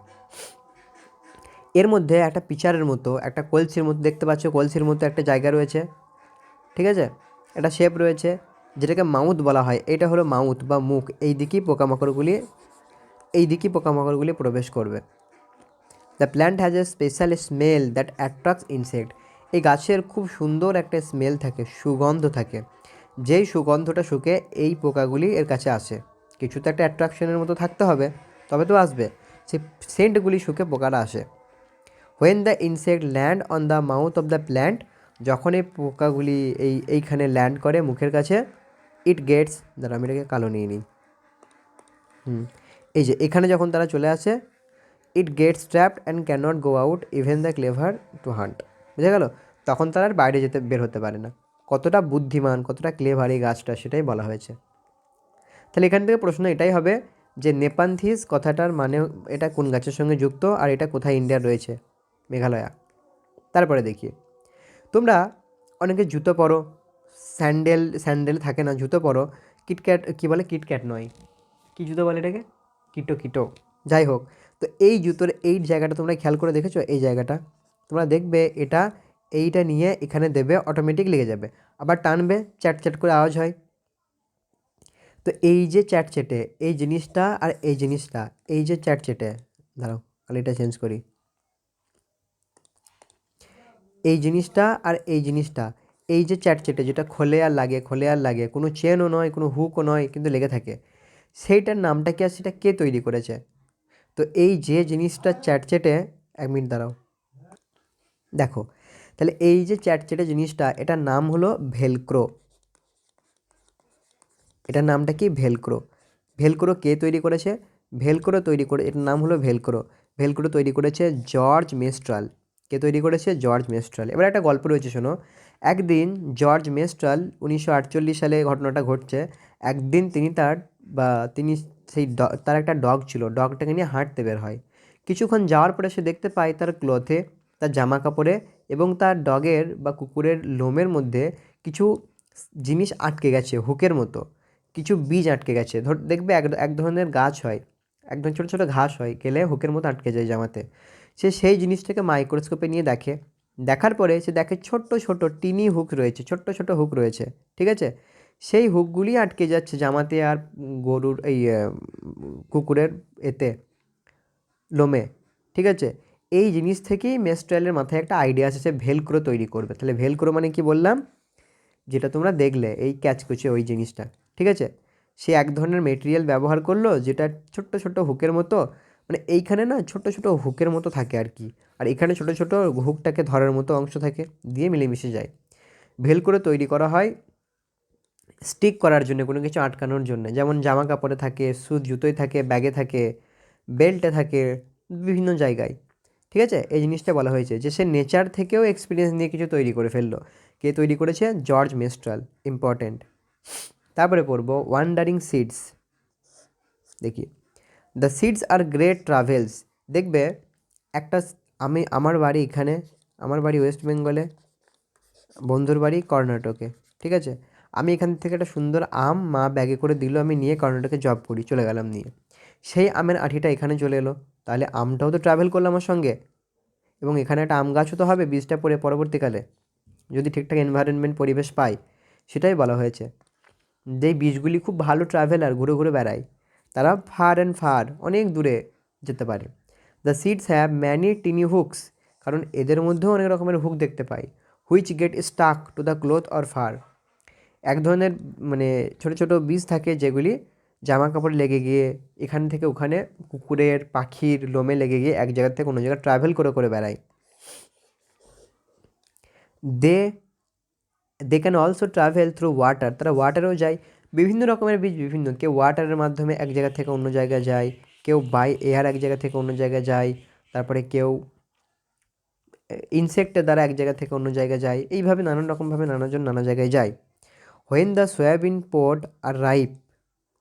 এর মধ্যে একটা পিচারের মতো, একটা কলসির মতো দেখতে পাচ্ছ, কলসির মতো একটা জায়গা রয়েছে, ঠিক আছে? একটা শেপ রয়েছে, যেটাকে মাউথ বলা হয়। এটা হলো মাউথ বা মুখ। এই দিকেই পোকামাকড়গুলি প্রবেশ করবে। The plant has a special smell that attracts insect. এই গাছের খুব সুন্দর একটা স্মেল থাকে, সুগন্ধ থাকে। যেই সুগন্ধটা শুকে এই পোকাগুলি এর কাছে আসে। কিছু তো একটা অ্যাট্রাকশনের মতো থাকতে হবে, তবে তো আসবে। সেই সেন্টগুলি শুকে পোকারা আসে। When the insect land on the mouth of the plant, যখন এই পোকাগুলি এইখানে ল্যান্ড করে মুখের কাছে, ইট গেটস, দাঁড়া আমি এটাকে কালো নিয়ে নিই, এই যে এখানে যখন তারা চলে আসে, it gets trapped and can not go out even the clever two hunt. বুঝে গেল? তখন তারা আর বাইরে বের হতে পারে না। কতটা বুদ্ধিমান, কতটা ক্লেভার এই গাছটা, সেটাই বলা হয়েছে। তাহলে এখান থেকে প্রশ্ন এটাই হবে যে নেপান্থিস কথাটার মানে এটা কোন গাছের সঙ্গে যুক্ত, আর এটা কোথায় ইন্ডিয়ার রয়েছে? মেঘালয়া। তারপরে দেখি, তোমরা অনেকে জুতো পরো, স্যান্ডেল থাকে না, জুতো পরো, কিটক্যাট, কী বলে, কিটক্যাট নয়, কী জুতো বলে এটাকে, কিটো, যাই হোক। তো এই জুতোর এই জায়গাটা তোমরা খেয়াল করে দেখেছো? এই জায়গাটা তোমরা দেখবে, এটা এইটা নিয়ে এখানে দেবে, অটোমেটিক লেগে যাবে, আবার টানবে চ্যাট চ্যাট করে আওয়াজ হয়। তো এই যে চ্যাটচ্যাটে এই জিনিসটা আর এই জিনিসটা, এই যে চ্যাটচ্যাটে, দাঁড়াও কালিটা চেঞ্জ করি, এই জিনিসটা আর এই জিনিসটা, এই যে চ্যাটচ্যাটে যেটা খোলে আর লাগে, কোনো চেনও নয়, কোনো হুকও নয়, কিন্তু লেগে থাকে, সেইটার নামটা কি আর সেটা কে তৈরি করেছে? তো এই যে জিনিসটা চ্যাটচ্যাটে, 1 মিনিট দাঁড়াও, দেখো, তাহলে এই যে চ্যাটচ্যাটে জিনিসটা, এটার নাম হলো ভেলক্রো। এটার নামটা কি? ভেলক্রো। ভেলক্রো কে তৈরি করেছে? ভেলক্রো তৈরি করে, এটার নাম হলো ভেলক্রো। ভেলক্রো তৈরি করেছে জর্জ মেস্ট্রাল। কে তৈরি করেছে? জর্জ মেস্ট্রাল। এবার একটা গল্প রয়েছে, শোনো। একদিন জর্জ মেস্ট্রাল, 1948 সালে ঘটনাটা ঘটছে। একদিন তিনি সেই তার একটা ডগ ছিল, ডগটাকে নিয়ে হাঁটতে বের হয়। কিছুক্ষণ যাওয়ার পরে সে দেখতে পায় তার ক্লথে, তার জামা কাপড়ে এবং তার ডগের বা কুকুরের লোমের মধ্যে কিছু জিনিস আটকে গেছে, হুকের মতো কিছু বীজ আটকে গেছে। দেখবে এক ধরনের গাছ হয়, এক ধরনের ছোটো ছোটো ঘাস হয়, গেলে হুকের মতো আটকে যায় জামাতে। সে সেই জিনিসটাকে মাইক্রোস্কোপে নিয়ে দেখে। দেখার পরে সে দেখে ছোট্ট ছোট টিনি হুক রয়েছে, ছোট্ট ছোট হুক রয়েছে, ঠিক আছে? সেই হুকগুলি আটকে যাচ্ছে জামাতে আর গরুর কুকুরের এতে লোমে, ঠিক আছে? এই জিনিস থেকেই মেস্ট্রালের মাথায় একটা আইডিয়া আসে, সে ভেলক্রো তৈরি করবে। তাহলে ভেলক্রো মানে কি বললাম? যেটা তোমরা দেখলে এই ক্যাচকুচে ওই জিনিসটা, ঠিক আছে? সে এক ধরনের মেটেরিয়াল ব্যবহার করলো যেটা ছোট্ট ছোট্ট হুকের মতো, মানে এইখানে না ছোট্ট ছোট হুকের মতো থাকে আর কি, আর এখানে ছোট ছোট হুকটাকে ধরার মতো অংশ থাকে, দিয়ে মিলেমিশে যায়। ভেলক্রো তৈরি করা হয় স্টিক করার জন্য, কোনো কিছু আটকানোর জন্য, যেমন জামা কাপড়ে থাকে, জুতোয় থাকে, ব্যাগে থাকে, বেল্টে থাকে, বিভিন্ন জায়গায়, ঠিক আছে? এই জিনিসটা বলা হয়েছে যে সে নেচার থেকেও এক্সপিরিয়েন্স নিয়ে কিছু তৈরি করে ফেললো। কে তৈরি করেছে? George Mestral. ইম্পর্ট্যান্ট। তারপরে পড়বো ওয়ান্ডারিং সিডস। দেখি, the seeds are great travels. দেখবে একটা, আমার বাড়ি এখানে, আমার বাড়ি ওয়েস্ট বেঙ্গলে, বন্ধুর বাড়ি কর্ণাটকে, ঠিক আছে? আমি এখান থেকে একটা সুন্দর আম মা ব্যাগে করে দিল, আমি নিয়ে কর্ণাটকে জব করি, চলে গেলাম নিয়ে। সেই আমের আঠিটা এখানে চলে এলো, তাহলে আমটাও তো ট্রাভেল করলো আমার সঙ্গে, এবং এখানে একটা আম গাছও তো হবে বীজটা পড়ে পরবর্তীকালে, যদি ঠিকঠাক এনভায়রনমেন্ট পরিবেশ পায়। সেটাই বলা হয়েছে, যেই বীজগুলি খুব ভালো ট্রাভেলার, ঘুরে ঘুরে বেড়ায়, তারা ফার অ্যান্ড ফার, অনেক দূরে যেতে পারে। The seeds have many tiny hooks, কারণ এদের মধ্যেও অনেক রকমের হুক দেখতে পাই, which get stuck to the cloth or fur. এক ধরনের মানে ছোট ছোট বীজ থাকে যেগুলি জামা কাপড়ে লেগে গিয়ে, এখান থেকে ওখানে কুকুরের, পাখির লোমে লেগে গিয়ে এক জায়গা থেকে অন্য জায়গায় ট্রাভেল করে করে বেড়ায়। They they can also travel through water, তারা ওয়াটারেও যায়। বিভিন্ন রকমের বীজ বিভিন্ন, কেউ ওয়াটারের মাধ্যমে এক জায়গা থেকে অন্য জায়গায় যায়, কেউ বাই এয়ার এক জায়গা থেকে অন্য জায়গায় যায়, তারপরে কেউ ইনসেক্টের দ্বারা এক জায়গা থেকে অন্য জায়গায় যায়, এইভাবে নানান রকমভাবে নানাজন নানা জায়গায় যায়। When the soybean pod are ripe,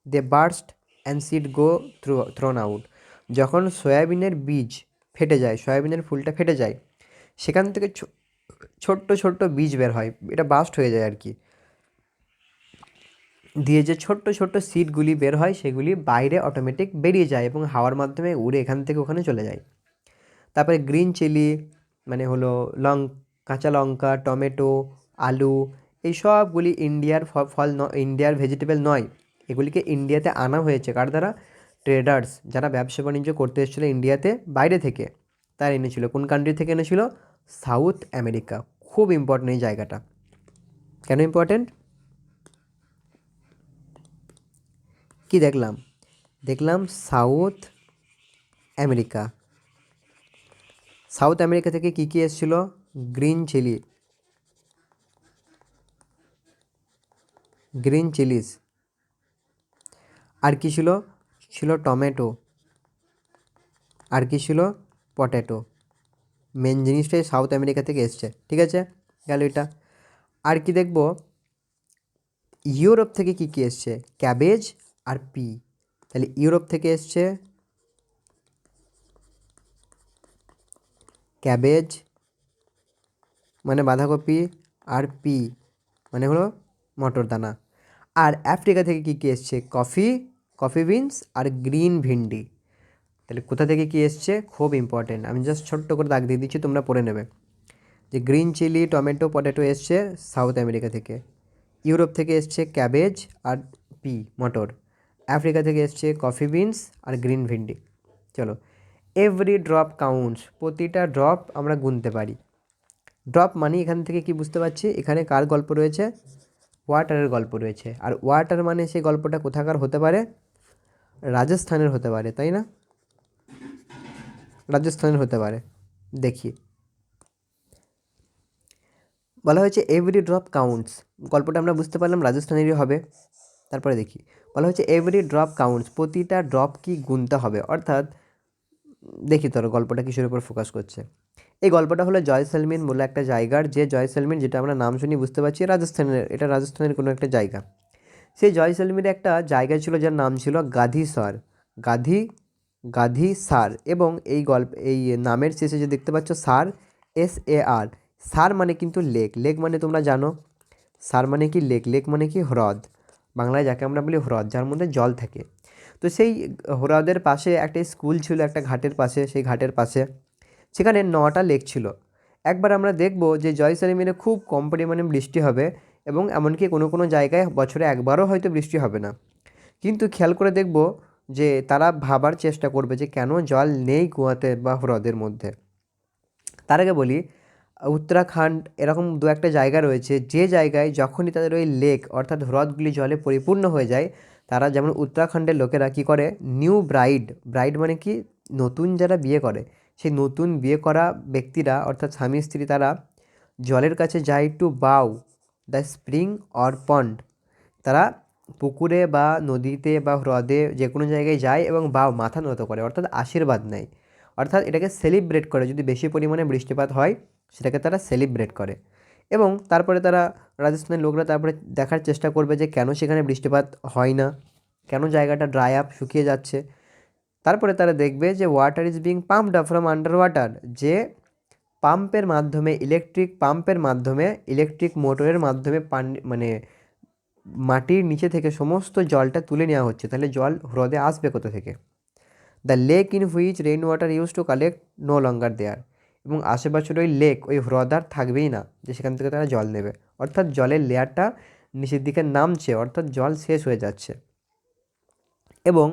they burst and seed go thrown out. যখন সয়াবিনের বীজ ফেটে যায়, সয়াবিনের ফুলটা ফেটে যায়, সেখান থেকে ছোট্ট ছোট্ট বীজ বের হয়, এটা বাস্ট হয়ে যায় আর কি, দিয়ে যে ছোট্ট ছোট্ট সিডগুলি বের হয় সেগুলি বাইরে অটোমেটিক বেরিয়ে যায় এবং হাওয়ার মাধ্যমে উড়ে এখান থেকে ওখানে চলে যায়। তারপরে গ্রিন চিলি মানে হলো কাঁচা লঙ্কা, টমেটো, আলু, এই সবগুলি ইন্ডিয়ার ফল ইন্ডিয়ার ভেজিটেবল নয়, এগুলিকে ইন্ডিয়াতে আনা হয়েছে কার দ্বারা? ট্রেডার্স, যারা ব্যবসা বাণিজ্য করতে এসেছিলো ইন্ডিয়াতে বাইরে থেকে, তারা এনেছিল। কোন কান্ট্রি থেকে এনেছিল? South America. খুব ইম্পর্টেন্ট এই জায়গাটা। কেন ইম্পর্টেন্ট? কি দেখলাম? দেখলাম সাউথ আমেরিকা। সাউথ আমেরিকা থেকে কী কী এসেছিলো? Green chilli, green chillies. আর কি ছিল? ছিল টমেটো। আর কি ছিল? পটেটো। মেন জিনিসটাই সাউথ আমেরিকা থেকে এসছে, ঠিক আছে, গেল এটা। আর কি দেখব, ইউরোপ থেকে কি কি এসছে? ক্যাবেজ আর পি। তাহলে ইউরোপ থেকে এসছে ক্যাবেজ মানে বাঁধাকপি, আর পি মানে হলো মটর দানা। আর আফ্রিকা থেকে কী কী এসছে? কফি বিনস আর গ্রিন ভিন্ডি। তাহলে কোথা থেকে কী এসছে? খুব ইম্পর্টেন্ট, আমি জাস্ট ছোট্ট করে দাগ দিয়ে দিচ্ছি, তোমরা পড়ে নেবে। যে গ্রিন চিলি, টমেটো, পটেটো এসছে সাউথ আমেরিকা থেকে। ইউরোপ থেকে এসছে ক্যাবেজ আর পি মটর। আফ্রিকা থেকে এসছে কফি বিনস আর গ্রিন ভিন্ডি। চলো, এভরি ড্রপ কাউন্টস, প্রতিটা ড্রপ আমরা গুনতে পারি। ড্রপ মানে এখান থেকে কি বুঝতে পারছি, এখানে কার গল্প রয়েছে? ওয়াটারের গল্প রয়েছে। আর ওয়াটার মানে সেই গল্পটা কোথাকার হতে পারে? রাজস্থানের হতে পারে, তাই না? রাজস্থানের হতে পারে। দেখি, বলা হয়েছে এভরি ড্রপ কাউন্টস, গল্পটা আমরা বুঝতে পারলাম রাজস্থানেরই হবে। তারপরে দেখি, বলা হয়েছে এভরি ড্রপ কাউন্টস, প্রতিটা ড্রপ কি গুনতে হবে। অর্থাৎ দেখি তোর গল্পটা কিসের উপর ফোকাস করছে। এই গল্পটা হলো জয়সলমীর বলে একটা জায়গার, যে জয়সলমীর, যেটা আমরা নাম শুনি বুঝতে পারছি রাজস্থানের, এটা রাজস্থানের কোনো একটা জায়গা। সেই জয়সলমীরে একটা জায়গা ছিল যার নাম ছিল গাধীসর। গাধী গাধীসার। এবং এই নামের শেষে যে দেখতে পাচ্ছ সার, SAR। সার মানে কিন্তু লেক। লেক মানে তোমরা জানো, সার মানে কি? লেক। লেক মানে কি? হ্রদ। বাংলায় যাকে আমরা বলি হ্রদ, যার মধ্যে জল থাকে। তো সেই হ্রদের পাশে একটা স্কুল ছিল, একটা ঘাটের পাশে। সেই ঘাটের পাশে সেখানে 9টা লেক ছিল। একবার আমরা দেখব যে জয়সলমীরে খুব কম পরিমাণে বৃষ্টি হবে, এবং এমনকি কোনো কোনো জায়গায় বছরে একবারও হয়তো বৃষ্টি হবে না। কিন্তু খেয়াল করে দেখব যে তারা ভাবার চেষ্টা করবে যে কেন জল নেই কুয়াতে বা হ্রদের মধ্যে। তার আগে বলি, উত্তরাখণ্ড এরকম দু একটা জায়গা রয়েছে, যে জায়গায় যখনই তাদের ওই লেক অর্থাৎ হ্রদগুলি জলে পরিপূর্ণ হয়ে যায়, তারা, যেমন উত্তরাখণ্ডের লোকেরা কী করে, নিউ ব্রাইড, ব্রাইড মানে কি? নতুন যারা বিয়ে করে, সেই নতুন বিয়ে করা ব্যক্তিরা অর্থাৎ স্বামী স্ত্রী, তারা জলের কাছে যায় টু বাউ দ্য স্প্রিং অর পন্ড। তারা পুকুরে বা নদীতে বা হ্রদে যে কোনো জায়গায় যায় এবং বাউ মাথা নত করে, অর্থাৎ আশীর্বাদ নেয়। অর্থাৎ এটাকে সেলিব্রেট করে, যদি বেশি পরিমাণে বৃষ্টিপাত হয় সেটাকে তারা সেলিব্রেট করে। এবং তারপরে তারা, রাজস্থানের লোকরা তারপরে দেখার চেষ্টা করবে যে কেন সেখানে বৃষ্টিপাত হয় না, কেন জায়গাটা ড্রাই আপ, শুকিয়ে যাচ্ছে। তারপরে তারা দেখবে যে water is being pumped up from under water, যে পাম্পের মাধ্যমে, ইলেকট্রিক পাম্পের মাধ্যমে, ইলেকট্রিক মোটরের মাধ্যমে পানি মানে মাটির নিচে থেকে সমস্ত জলটা তুলে নেওয়া হচ্ছে। তাহলে জল হ্রদে আসবে কোথা থেকে? The lake in which rain water use to collect no longer there. এবং আশেপাশের ওই লেক, ওই হ্রদ আর থাকবেই না যে সেখান থেকে তারা জল নেবে। অর্থাৎ জলের লেয়ারটা নিচের দিকে নামছে, অর্থাৎ জল শেষ হয়ে যাচ্ছে। এবং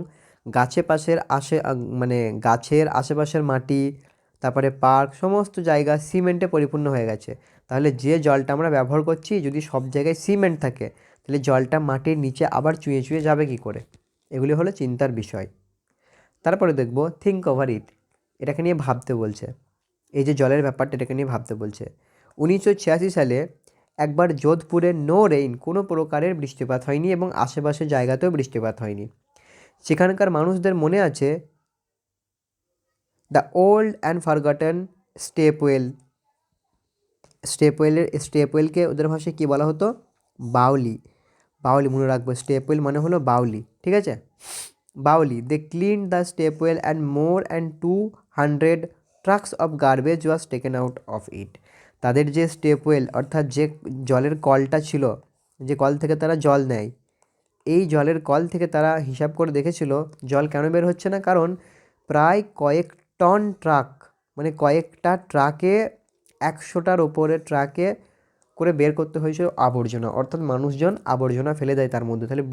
গাছের আশেপাশের মাটি, তারপরে পার্ক, সমস্ত জায়গা সিমেন্টে পরিপূর্ণ হয়ে গেছে। তাহলে যে জলটা আমরা ব্যবহার করছি, যদি সব জায়গায় সিমেন্ট থাকে, তাহলে জলটা মাটির নিচে আবার চুঁয়ে চুঁয়ে যাবে কী করে? এগুলি হলো চিন্তার বিষয়। তারপরে দেখব থিঙ্ক ওভার ইট, এটাকে নিয়ে ভাবতে বলছে। এই যে জলের ব্যাপারটা, এটাকে নিয়ে ভাবতে বলছে। 1986 সালে একবার যোধপুরে নো রেইন, কোনো প্রকারের বৃষ্টিপাত হয়নি এবং আশেপাশের জায়গাতেও বৃষ্টিপাত হয়নি। সেখানকার মানুষদের মনে আছে দ্য ওল্ড অ্যান্ড ফরগটেন স্টেপওয়েল। স্টেপওয়েলকে ওদের ভাষায় কী বলা হতো? বাউলি। বাউলি মনে রাখবো, স্টেপওয়েল মানে হলো বাউলি, ঠিক আছে? Baoli. They clean the stepwell and more and 200 trucks of garbage was taken out of it. তাদের যে স্টেপওয়েল অর্থাৎ যে জলের কলটা ছিল, যে কল থেকে তারা জল নেয়, এই জলের কল থেকে তারা হিসাব করে দেখেছিল জল কেন বের হচ্ছে না, কারণ প্রায় কয়েক টন ট্রাক, মানে কয়েকটা ট্রাকে, 100টার ওপরে ট্রাকে করে বের করতে হয়েছিল আবর্জনা। অর্থাৎ মানুষজন আবর্জনা ফেলে দেয় তার মধ্যে, তাহলে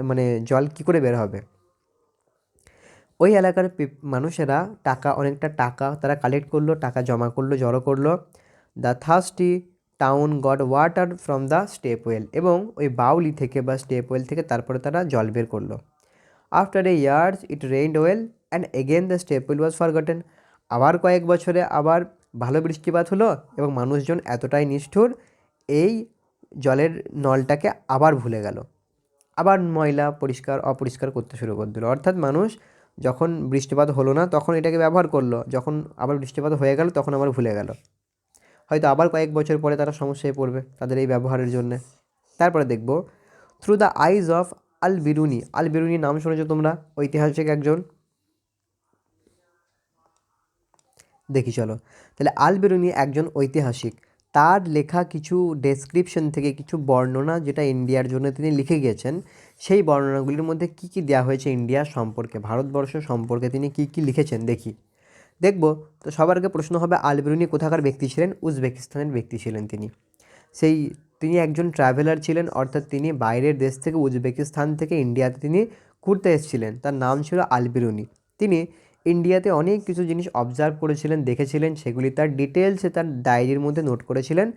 মানে জল কী করে বের হবে? ওই এলাকার মানুষেরা অনেকটা টাকা তারা কালেক্ট করলো, টাকা জমা করলো, জড়ো করলো। The thirsty town got water from the stepwell, এবং ওই বাউলি থেকে বা স্টেপওয়েল থেকে তারপরে তারা জল বের করলো। After a years it rained well and again the stepwell was forgotten. আবার কয়েক বছরে আবার ভালো বৃষ্টিপাত হলো এবং মানুষজন এতটাই নিষ্ঠুর, এই জলের নলটাকে আবার ভুলে গেল, আবার ময়লা পরিষ্কার অপরিষ্কার করতে শুরু করে দিল। অর্থাৎ মানুষ যখন বৃষ্টিপাত হলো না তখন এটাকে ব্যবহার করলো, যখন আবার বৃষ্টিপাত হয়ে গেল তখন আবার ভুলে গেল। হয়তো আবার কয়েক বছর পরে তারা সমস্যায় পড়বে তাদের এই ব্যবহারের জন্যে। তারপরে দেখব থ্রু দ্য আইজ অফ আল বিরুনি। আল বিরুনি নাম শুনেছো তোমরা, ঐতিহাসিক একজন। দেখি চলো, তাহলে আল বিরুনি একজন ঐতিহাসিক। তার লেখা কিছু ডেসক্রিপশন থেকে কিছু বর্ণনা যেটা ইন্ডিয়ার জন্য তিনি লিখে গিয়েছেন, সেই বর্ণনাগুলির মধ্যে কী কী দেওয়া হয়েছে ইন্ডিয়া সম্পর্কে, ভারতবর্ষ সম্পর্কে তিনি কী কী লিখেছেন দেখি। দেখব তো সবার আগে প্রশ্ন হবে আল বিরুনি কোথাকার ব্যক্তি ছিলেন? উজবেকিস্তানের ব্যক্তি ছিলেন তিনি। তিনি একজন ট্রাভেলার ছিলেন, অর্থাৎ তিনি বাইরের দেশ থেকে উজবেকিস্তান থেকে ইন্ডিয়াতে তিনি ঘুরতে এসেছিলেন। তার নাম ছিল আল বিরুনি। তিনি ইন্ডিয়াতে অনেক কিছু জিনিস অবজার্ভ করেছিলেন, দেখেছিলেন, সেগুলি তার ডিটেলসে তার ডায়েরির মধ্যে নোট করেছিলেন।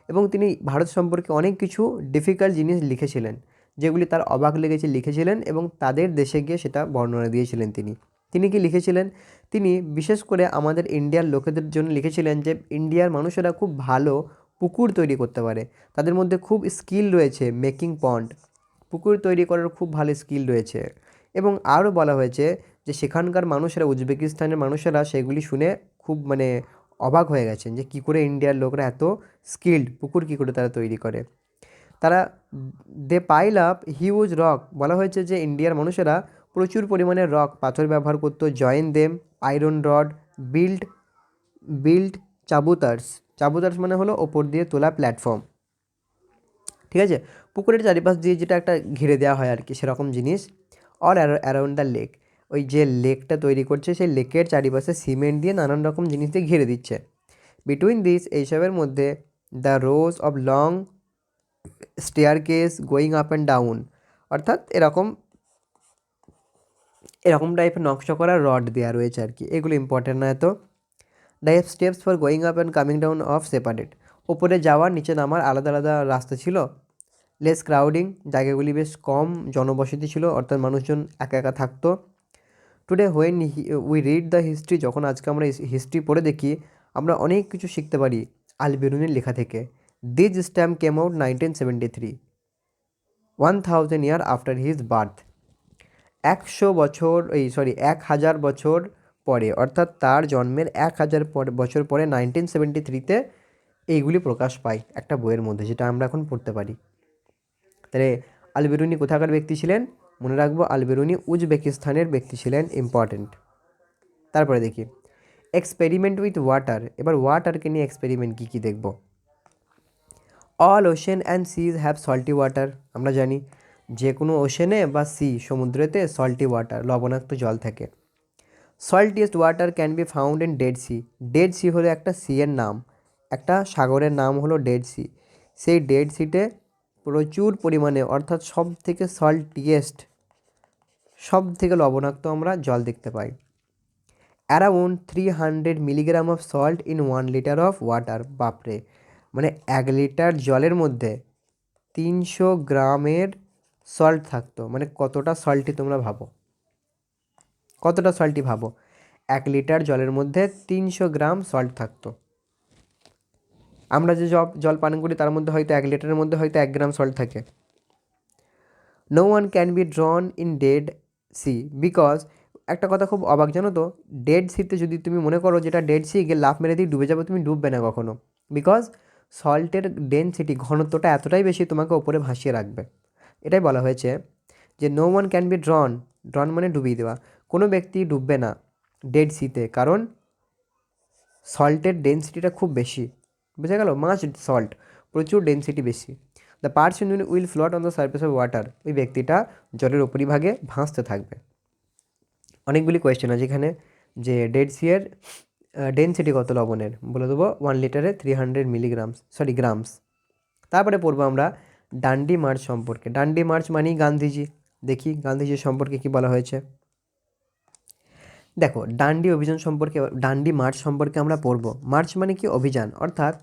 এবং তিনি ভারত সম্পর্কে অনেক কিছু ডিফিকাল্ট জিনিস লিখেছিলেন, যেগুলি তার অবাক লেগেছে লিখেছিলেন এবং তাদের দেশে গিয়ে সেটা বর্ণনা দিয়েছিলেন তিনি। তিনি কি লিখেছিলেন? তিনি বিশেষ করে আমাদের ইন্ডিয়ার লোকেদের জন্য লিখেছিলেন যে ইন্ডিয়ার মানুষেরা খুব ভালো পুকুর তৈরি করতে পারে, তাদের মধ্যে খুব স্কিল রয়েছে মেকিং পন্ড, পুকুর তৈরি করার খুব ভালো স্কিল রয়েছে। এবং আরও বলা হয়েছে যে সেখানকার মানুষেরা, উজবেকিস্তানের মানুষেরা সেগুলি শুনে খুব অবাক হয়ে গেছেন যে কী করে ইন্ডিয়ার লোকরা এত স্কিল্ড, পুকুর কী করে তারা তৈরি করে। তারা দে পাইল আপ হিউজ রক, বলা হয়েছে যে ইন্ডিয়ার মানুষেরা প্রচুর পরিমাণে রক পাথর ব্যবহার করতো। Join them iron rod build build chabutaras. Chabutaras মানে হলো ওপর দিয়ে তোলা প্ল্যাটফর্ম, ঠিক আছে, পুকুরের চারিপাশ দিয়ে যেটা একটা ঘিরে দেওয়া হয় আর কি, সেরকম জিনিস। অল অ্যারাউন্ড দ্য লেক, ওই যে লেকটা তৈরি করছে সেই লেকের চারিপাশে সিমেন্ট দিয়ে নানান রকম জিনিস দিয়ে ঘিরে দিচ্ছে। বিটুইন দিস, এইসবের মধ্যে the rose of long stair case going up and down, অর্থাৎ এরকম এরকম টাইপের নকশা করা রড দেওয়া রয়েছে আর কি, এগুলো ইম্পর্টেন্ট না এত। The steps for going up and coming down of separate, ওপরে যাওয়ার নিচে নামার আলাদা আলাদা রাস্তা ছিল। লেস ক্রাউডিং, জায়গাগুলি বেশ কম জনবসতি ছিল, অর্থাৎ মানুষজন একা একা থাকতো। Today when we read the history, যখন আজকে আমরা হিস্ট্রি পড়ে দেখি আমরা অনেক কিছু শিখতে পারি আল বেরুনির লেখা থেকে। This stamp came out 1973, 1000 year after his birth. 1000 বছর পরে, অর্থাৎ তার জন্মের 1000 বছর পরে 1973-তে এইগুলি প্রকাশ পায় একটা বইয়ের মধ্যে, যেটা আমরা এখন পড়তে পারি। তাহলে আল বেরুনি কোথাকার ব্যক্তি ছিলেন? মনে রাখবো আল বেরুনি উজবেকিস্তানের ব্যক্তি ছিলেন, ইম্পর্টেন্ট। তারপরে দেখি এক্সপেরিমেন্ট উইথ ওয়াটার। এবার ওয়াটারকে নিয়ে এক্সপেরিমেন্ট কী কী দেখব। All ocean and seas have salty water, আমরা জানি যে কোনো ওশেনে বা সমুদ্রেতে সল্টি ওয়াটার, লবণাক্ত জল থাকে। Saltiest water can be found in Dead Sea. Dead Sea হলো একটা সিয়ের নাম, একটা সাগরের নাম হলো ডেড সি। সেই ডেড সিতে প্রচুর পরিমাণে, অর্থাৎ সব থেকে সল্টিয়েস্ট, সব থেকে লবণাক্ত আমরা জল দেখতে পাই। Around 300 milligram of salt in 1 litre of water. বাপরে, 1 লিটার জলের মধ্যে 300 গ্রামের সল্ট থাকতো, কতটা সল্টি তোমরা ভাবো, কতটা সল্টি ভাবো। 1 লিটার জলের মধ্যে 300 গ্রাম সল্ট থাকতো। আমরা যে জল পান করি তার মধ্যে হয়তো 1 লিটারের মধ্যে হয়তো 1 গ্রাম সল্ট থাকে। No one can be drown in Dead Sea because, একটা কথা খুব অবাক জানো তো, ডেড সিতে যদি তুমি মনে করো যেটা ডেড সি গিয়ে লাফ মেরে দিয়ে ডুবে যাবে, তুমি ডুববে না কখনো, বিকজ সল্টের ডেনসিটি, ঘনত্বটা এতটাই বেশি তোমাকে ওপরে ভাসিয়ে রাখবে। এটাই বলা হয়েছে যে no one can be drown, drown মানে ডুবিয়ে দেওয়া, কোনো ব্যক্তি ডুববে না ডেড সিতে, কারণ সল্টের ডেনসিটিটা খুব বেশি, বুঝে গেল, মাছ সল্ট, প্রচুর ডেনসিটি বেশি। The person will float on the surface of water, ওই ব্যক্তিটা জলের উপরিভাগে ভাসতে থাকবে। অনেকগুলি কোয়েশ্চেন আছে এখানে, যে ডেড সিয়ের ডেনসিটি কত লবণের, বলে দেবো 1 লিটারে 300 গ্রামস। তারপরে পড়বো আমরা ডান্ডি মার্চ সম্পর্কে। ডান্ডি মার্চ মানেই গান্ধীজি। দেখি গান্ধীজির সম্পর্কে কি বলা হয়েছে। দেখো ডান্ডি অভিযান সম্পর্কে, ডান্ডি মার্চ সম্পর্কে আমরা পড়বো। মার্চ মানে কি? অভিযান। অর্থাৎ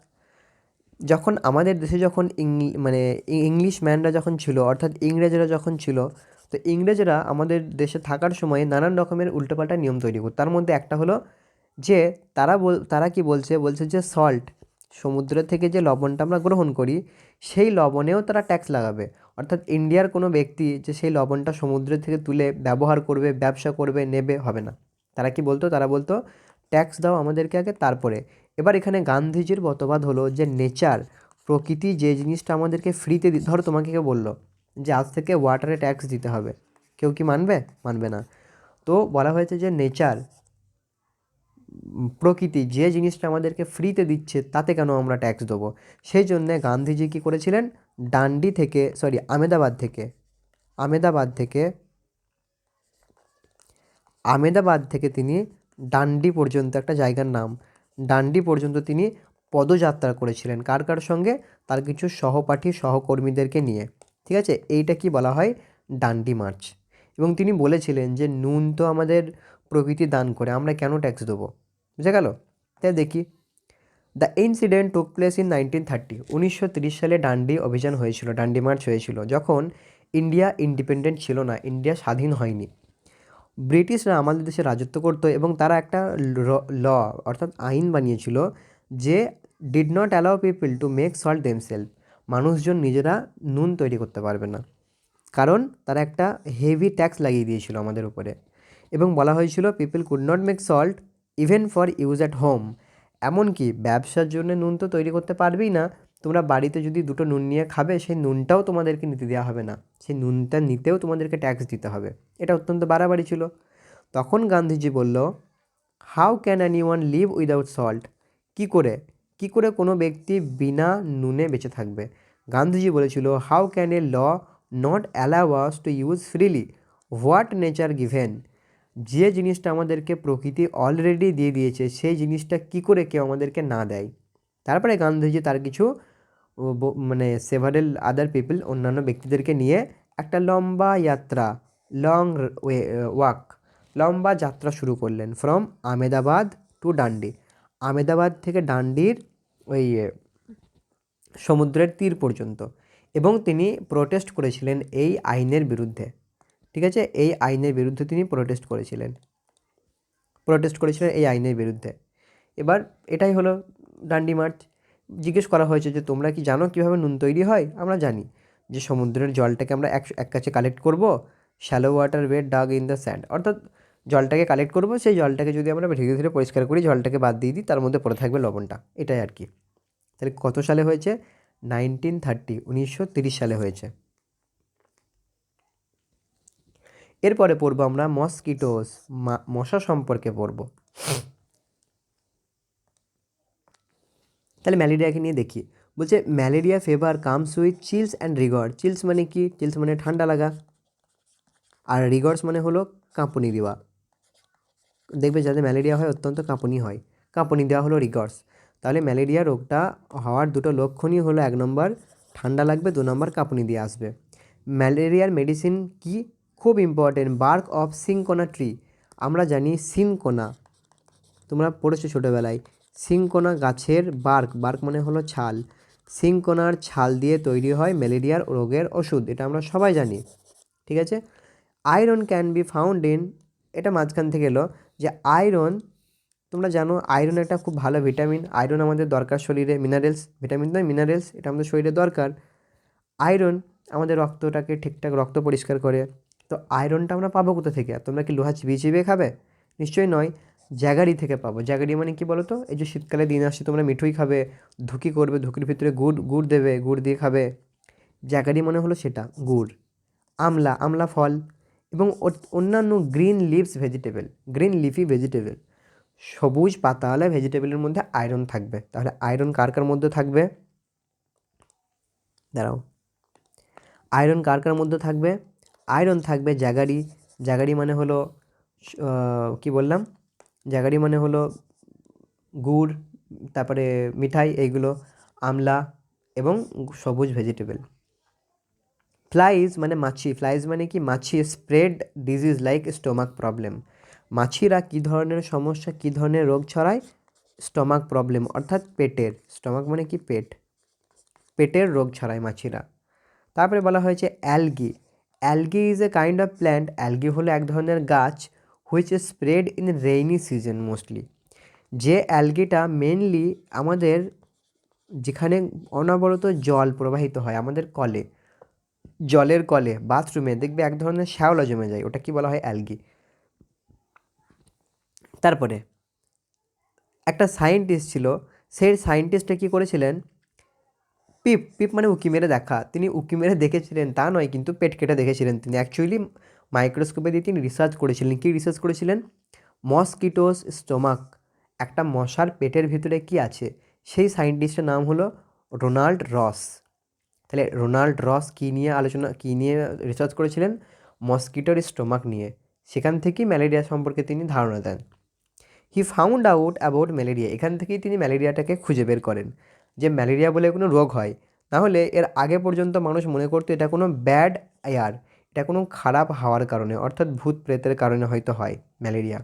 যখন আমাদের দেশে যখন ইংলিশ ম্যানরা যখন ছিল, অর্থাৎ ইংরেজরা যখন ছিল, তো ইংরেজরা আমাদের দেশে থাকার সময় নানান রকমের উল্টোপাল্টা নিয়ম তৈরি করত। তার মধ্যে একটা হলো যে তারা কি বলছে যে সল্ট, সমুদ্র থেকে যে লবণটা আমরা গ্রহণ করি, সেই লবণেও তারা ট্যাক্স লাগাবে। অর্থাৎ ইন্ডিয়ার কোনো ব্যক্তি যে সেই লবণটা সমুদ্র থেকে তুলে ব্যবহার করবে, ব্যবসা করবে, নেবে, হবে না। তারা কি বলতো? তারা বলতো ট্যাক্স দাও আমাদেরকে আগে, তারপরে। এবার এখানে গান্ধীজির মতবাদ হলো যে নেচার, প্রকৃতি যে জিনিসটা আমাদেরকে ফ্রিতে ধরো তোমাকে কেউ বললো যে আজ থেকে ওয়াটারে ট্যাক্স দিতে হবে, কেউ কি মানবে? মানবে না। তো বলা হয়েছে যে নেচার, প্রকৃতি যে জিনিসটা আমাদেরকে ফ্রিতে দিচ্ছে তাতে কেন আমরা ট্যাক্স দেবো? সেই জন্যে গান্ধীজি কী করেছিলেন? ডান্ডি থেকে, সরি, আমেদাবাদ থেকে আমেদাবাদ থেকে তিনি ডান্ডি পর্যন্ত, একটা জায়গার নাম, ডান্ডি পর্যন্ত তিনি পদযাত্রা করেছিলেন। কার কার সঙ্গে? তার কিছু সহপাঠী সহকর্মীদেরকে নিয়ে। ঠিক আছে, এইটা কি বলা হয়? ডান্ডি মার্চ। এবং তিনি বলেছিলেন যে নুন তো আমাদের প্রকৃতি দান করে, আমরা কেন ট্যাক্স দেবো? বুঝে গেল? তাই দেখি, the incident took place in 1930, 1930 সালে ডান্ডি অভিযান হয়েছিল, ডান্ডি মার্চ হয়েছিল, যখন ইন্ডিয়া ইন্ডিপেন্ডেন্ট ছিল না, ইন্ডিয়া স্বাধীন হয়নি। ব্রিটিশরা আমাদের দেশে রাজত্ব করতো এবং তারা একটা ল, অর্থাৎ আইন বানিয়েছিল যে did not allow people to make salt themselves. মানুষজন নিজেরা নুন তৈরি করতে পারবে না, কারণ তারা একটা হেভি ট্যাক্স লাগিয়ে দিয়েছিল আমাদের উপরে। এবং বলা হয়েছিল people could not make salt even for use at home. এমনকি ব্যবসার জন্য নুন তো তৈরি করতে পারবেই না, তোমরা বাড়িতে যদি দুটো নুন নিয়ে খাবে সেই নুনটাও তোমাদেরকে নিতে দেওয়া হবে না, সেই নুনটা নিতেও তোমাদেরকে ট্যাক্স দিতে হবে। এটা অত্যন্ত বাড়াবাড়ি ছিল। তখন গান্ধীজি বলল, how can anyone live without salt? কী করে কোনো ব্যক্তি বিনা নুনে বেঁচে থাকবে? গান্ধীজি বলেছিল, how can a law not allow us to use freely what nature given? যে জিনিসটা আমাদেরকে প্রকৃতি অলরেডি দিয়ে দিয়েছে সেই জিনিসটা কি করে কেউ আমাদেরকে না দেয়? তারপরে গান্ধীজি তার কিছু মানে সেভারেল আদার পিপল, অন্যান্য ব্যক্তিদেরকে নিয়ে একটা লম্বা যাত্রা, লং ওয়াক, লম্বা যাত্রা শুরু করলেন ফ্রম আমেদাবাদ টু ডান্ডি। আমেদাবাদ থেকে ডান্ডির ওই সমুদ্রের তীর পর্যন্ত। এবং তিনি প্রোটেস্ট করেছিলেন এই আইনের বিরুদ্ধে। ঠিক আছে, এই আইনের বিরুদ্ধে তিনি প্রোটেস্ট করেছিলেন এই আইনের বিরুদ্ধে। এবার এটাই হলো ডান্ডি মার্চ। জিজ্ঞেস করা হয়েছে যে তোমরা কি জানো কীভাবে নুন তৈরি হয়? আমরা জানি যে সমুদ্রের জলটাকে আমরা এক কাছে কালেক্ট করব, shallow water way dug in the sand, অর্থাৎ জলটাকে কালেক্ট করব, সেই জলটাকে যদি আমরা ধীরে ধীরে পরিষ্কার করি, জলটাকে বাদ দিয়ে দিই, তার মধ্যে পড়ে থাকবে লবণটা, এটাই আর কি। তাহলে কত সালে হয়েছে? 1930, 1930 সালে হয়েছে। এরপরে পড়বো আমরা মসকিটোস, মশা সম্পর্কে পড়বো। তাহলে ম্যালেরিয়াকে নিয়ে দেখি। বলছে malaria fever comes with chills and rigor. Chills মানে কি? চিলস মানে ঠান্ডা লাগা, আর রিগর্স মানে হলো কাঁপুনি দেওয়া। দেখবে যাদের ম্যালেরিয়া হয় অত্যন্ত কাঁপুনি হয়, কাঁপুনি দেওয়া হলো রিগর্স। তাহলে ম্যালেরিয়া রোগটা হওয়ার দুটো লক্ষণই হলো, 1 নম্বর ঠান্ডা লাগবে, 2 নম্বর কাঁপুনি দিয়ে আসবে। ম্যালেরিয়ার মেডিসিন কি? খুব important, bark of cinchona tree. আমরা জানি সিনকোনা, তোমরা পড়েছো ছোটোবেলায়, সিনকোনা গাছের বার্ক মানে হলো ছাল, সিনকোনার ছাল দিয়ে তৈরি হয় ম্যালেরিয়ার রোগের ওষুধ, এটা আমরা সবাই জানি। ঠিক আছে, iron can be found in, এটা মাঝখান থেকে এলো যে আয়রন, তোমরা জানো আয়রন একটা খুব ভালো ভিটামিন, আয়রন আমাদের দরকার শরীরে, মিনারেলস, ভিটামিন নয় মিনারেলস, এটা আমাদের শরীরে দরকার। আয়রন আমাদের রক্তটাকে ঠিকঠাক রক্ত পরিষ্কার করে। তো আয়রনটা আমরা পাবো কোথা থেকে? আর তোমরা কি লোহা চিবিয়ে চিবিয়ে খাবে? নিশ্চয়ই নয়, জাগারি থেকে পাবো। জাগারি মানে কি বলো তো? এই যে শীতকালে দিন আসছে, তোমরা মিঠুই খাবে, ধুকি করবে, ধুকির ভিতরে গুড় দেবে, গুড় দিয়ে খাবে, জাগারি মানে হলো সেটা, গুড়। আমলা ফল, এবং অন্যান্য গ্রিন লিফি ভেজিটেবল, সবুজ পাতাওয়ালা ভেজিটেবলের মধ্যে আয়রন থাকবে। তাহলে আয়রন কার কার মধ্যে থাকবে? দাঁড়াও, আয়রন কার কার মধ্যে থাকবে? আয়রন থাকবে জাগারি মানে হলো কি বললাম, জাগারি মানে হলো গুড়, তারপরে মিঠাই, এইগুলো, আমলা এবং সবুজ ভেজিটেবল। ফ্লাইজ মানে মাছি, ফ্লাইজ মানে কি? মাছি spread disease like stomach problem. মাছিরা কী ধরনের সমস্যা, কী ধরনের রোগ ছড়ায়? স্টোমাক প্রবলেম, অর্থাৎ পেটের, স্টোমাক মানে কি? পেটের রোগ ছড়ায় মাছিরা। তারপরে বলা হয়েছে algae is a kind of plant. Algae হলো এক ধরনের গাছ, which is spread in rainy season mostly. যে অ্যালগিটা মেনলি আমাদের যেখানে অনবরত জল প্রবাহিত হয় আমাদের কলে, জলের কলে, বাথরুমে দেখবে এক ধরনের শ্যাওলা জমে যায়, ওটা কি বলা হয়? অ্যালগি। তারপরে একটা সায়েন্টিস্ট ছিল, সেই সায়েন্টিস্টটা কী করেছিলেন, পিপ পিপ মানে উঁকি মেরে দেখা, তিনি উঁকি মেরে দেখেছিলেন তা নয়, কিন্তু পেট কেটে দেখেছিলেন তিনি অ্যাকচুয়ালি মাইক্রোস্কোপে দিয়ে তিনি রিসার্চ করেছিলেন। কী রিসার্চ করেছিলেন? মসকিটোস স্টোমাক, একটা মশার পেটের ভিতরে কি আছে। সেই সায়েন্টিস্টের নাম হলো রোনাল্ড রস। তাহলে রোনাল্ড রস কী নিয়ে রিসার্চ করেছিলেন? মসকিটোর স্টোমাক নিয়ে। সেখান থেকেই ম্যালেরিয়া সম্পর্কে তিনি ধারণা দেন। He found out about malaria, এখান থেকেই তিনি ম্যালেরিয়াটাকে খুঁজে বের করেন যে ম্যালেরিয়া বলে কোনো রোগ হয়। নাহলে এর আগে পর্যন্ত মানুষ মনে করতো এটা কোনো ব্যাড এয়ার, এটা কোনো খারাপ হাওয়ার কারণে, অর্থাৎ ভূত প্রেতের কারণে হয়তো হয় ম্যালেরিয়া।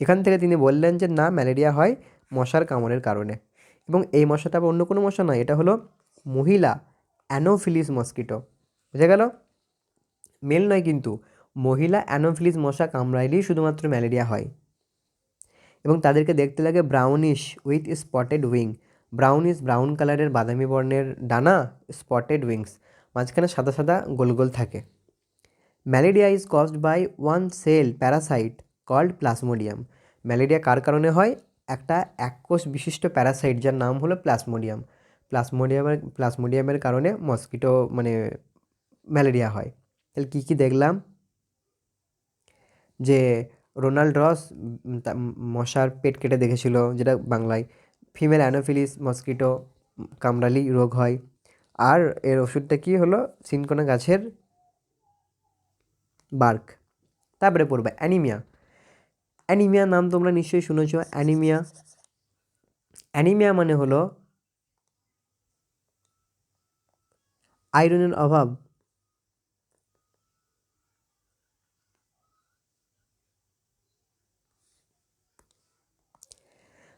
এখান থেকে তিনি বললেন যে না, ম্যালেরিয়া হয় মশার কামড়ের কারণে। এবং এই মশাটা আবার অন্য কোনো মশা নয়, এটা হলো মহিলা অ্যানোফিলিস মস্কিটো। বুঝা গেল? মেল নয় কিন্তু, মহিলা অ্যানোফিলিস মশা কামড়াইলেই শুধুমাত্র ম্যালেরিয়া হয়। এবং তাদেরকে দেখতে লাগে brownish with spotted wing, brown কালারের বাদামি বর্ণের ডানা, স্পটেড উইংস, মাঝখানে সাদা সাদা গোল গোল থাকে। Malaria is caused by one cell parasite called plasmodium. Malaria কার কারণে হয়? একটা এককোষ বিশিষ্ট প্যারাসাইট যার নাম হলো প্লাজমোডিয়াম। প্লাজমোডিয়ামের কারণে মস্কিটো মানে ম্যালেরিয়া হয়। তাহলে কী কী দেখলাম? যে রোনাল্ড রস মশার পেট কেটে দেখেছিল, যেটা বাংলায় ফিমেল অ্যানোফিলিস মস্কিটো কামড়ালি রোগ হয়। আর এর ওষুধটা কী হলো? সিনকোনা গাছের বার্ক। তারপরে পড়বে অ্যানিমিয়া। অ্যানিমিয়া নাম তোমরা নিশ্চয়ই শুনেছ। অ্যানিমিয়া, অ্যানিমিয়া মানে হলো আয়রনের অভাব।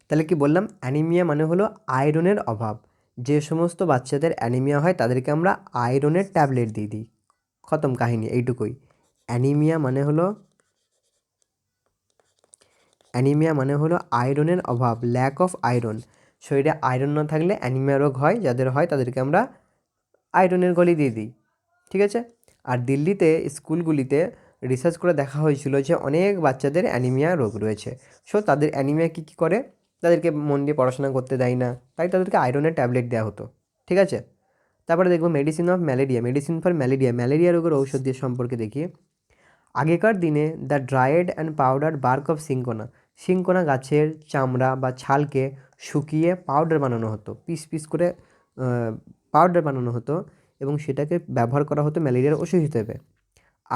তাহলে কি বললাম? অ্যানিমিয়া মানে হলো আয়রনের অভাব। যে সমস্ত বাচ্চাদের অ্যানিমিয়া হয় তাদেরকে আমরা আয়রনের ট্যাবলেট দিয়ে দিই। খতম কাহিনী, এইটুকুই। অ্যানিমিয়া মানে হলো আয়রনের অভাব, ল্যাক অফ আয়রন। শরীরে আয়রন না থাকলে অ্যানিমিয়া রোগ হয়, যাদের হয় তাদেরকে আমরা আয়রনের গলি দিয়ে দিই। ঠিক আছে? আর দিল্লিতে স্কুলগুলিতে রিসার্চ করে দেখা হয়েছিল যে অনেক বাচ্চাদের অ্যানিমিয়া রোগ রয়েছে। সো তাদের অ্যানিমিয়া কী কী করে? তাদেরকে মন দিয়ে পড়াশোনা করতে দেয় না, তাই তাদেরকে আয়রনের ট্যাবলেট দেওয়া হতো। ঠিক আছে? তারপরে দেখবো medicine of malaria, medicine for malaria, ম্যালেরিয়া রোগের ঔষধি সম্পর্কে দেখি। আগেকার দিনে the dried and powder bark of cinchona গাছের চামড়া বা ছালকে শুকিয়ে পাউডার বানানো হতো, পিস পিস করে পাউডার বানানো হতো, এবং সেটাকে ব্যবহার করা হতো ম্যালেরিয়ার ওষুধ হিসেবে।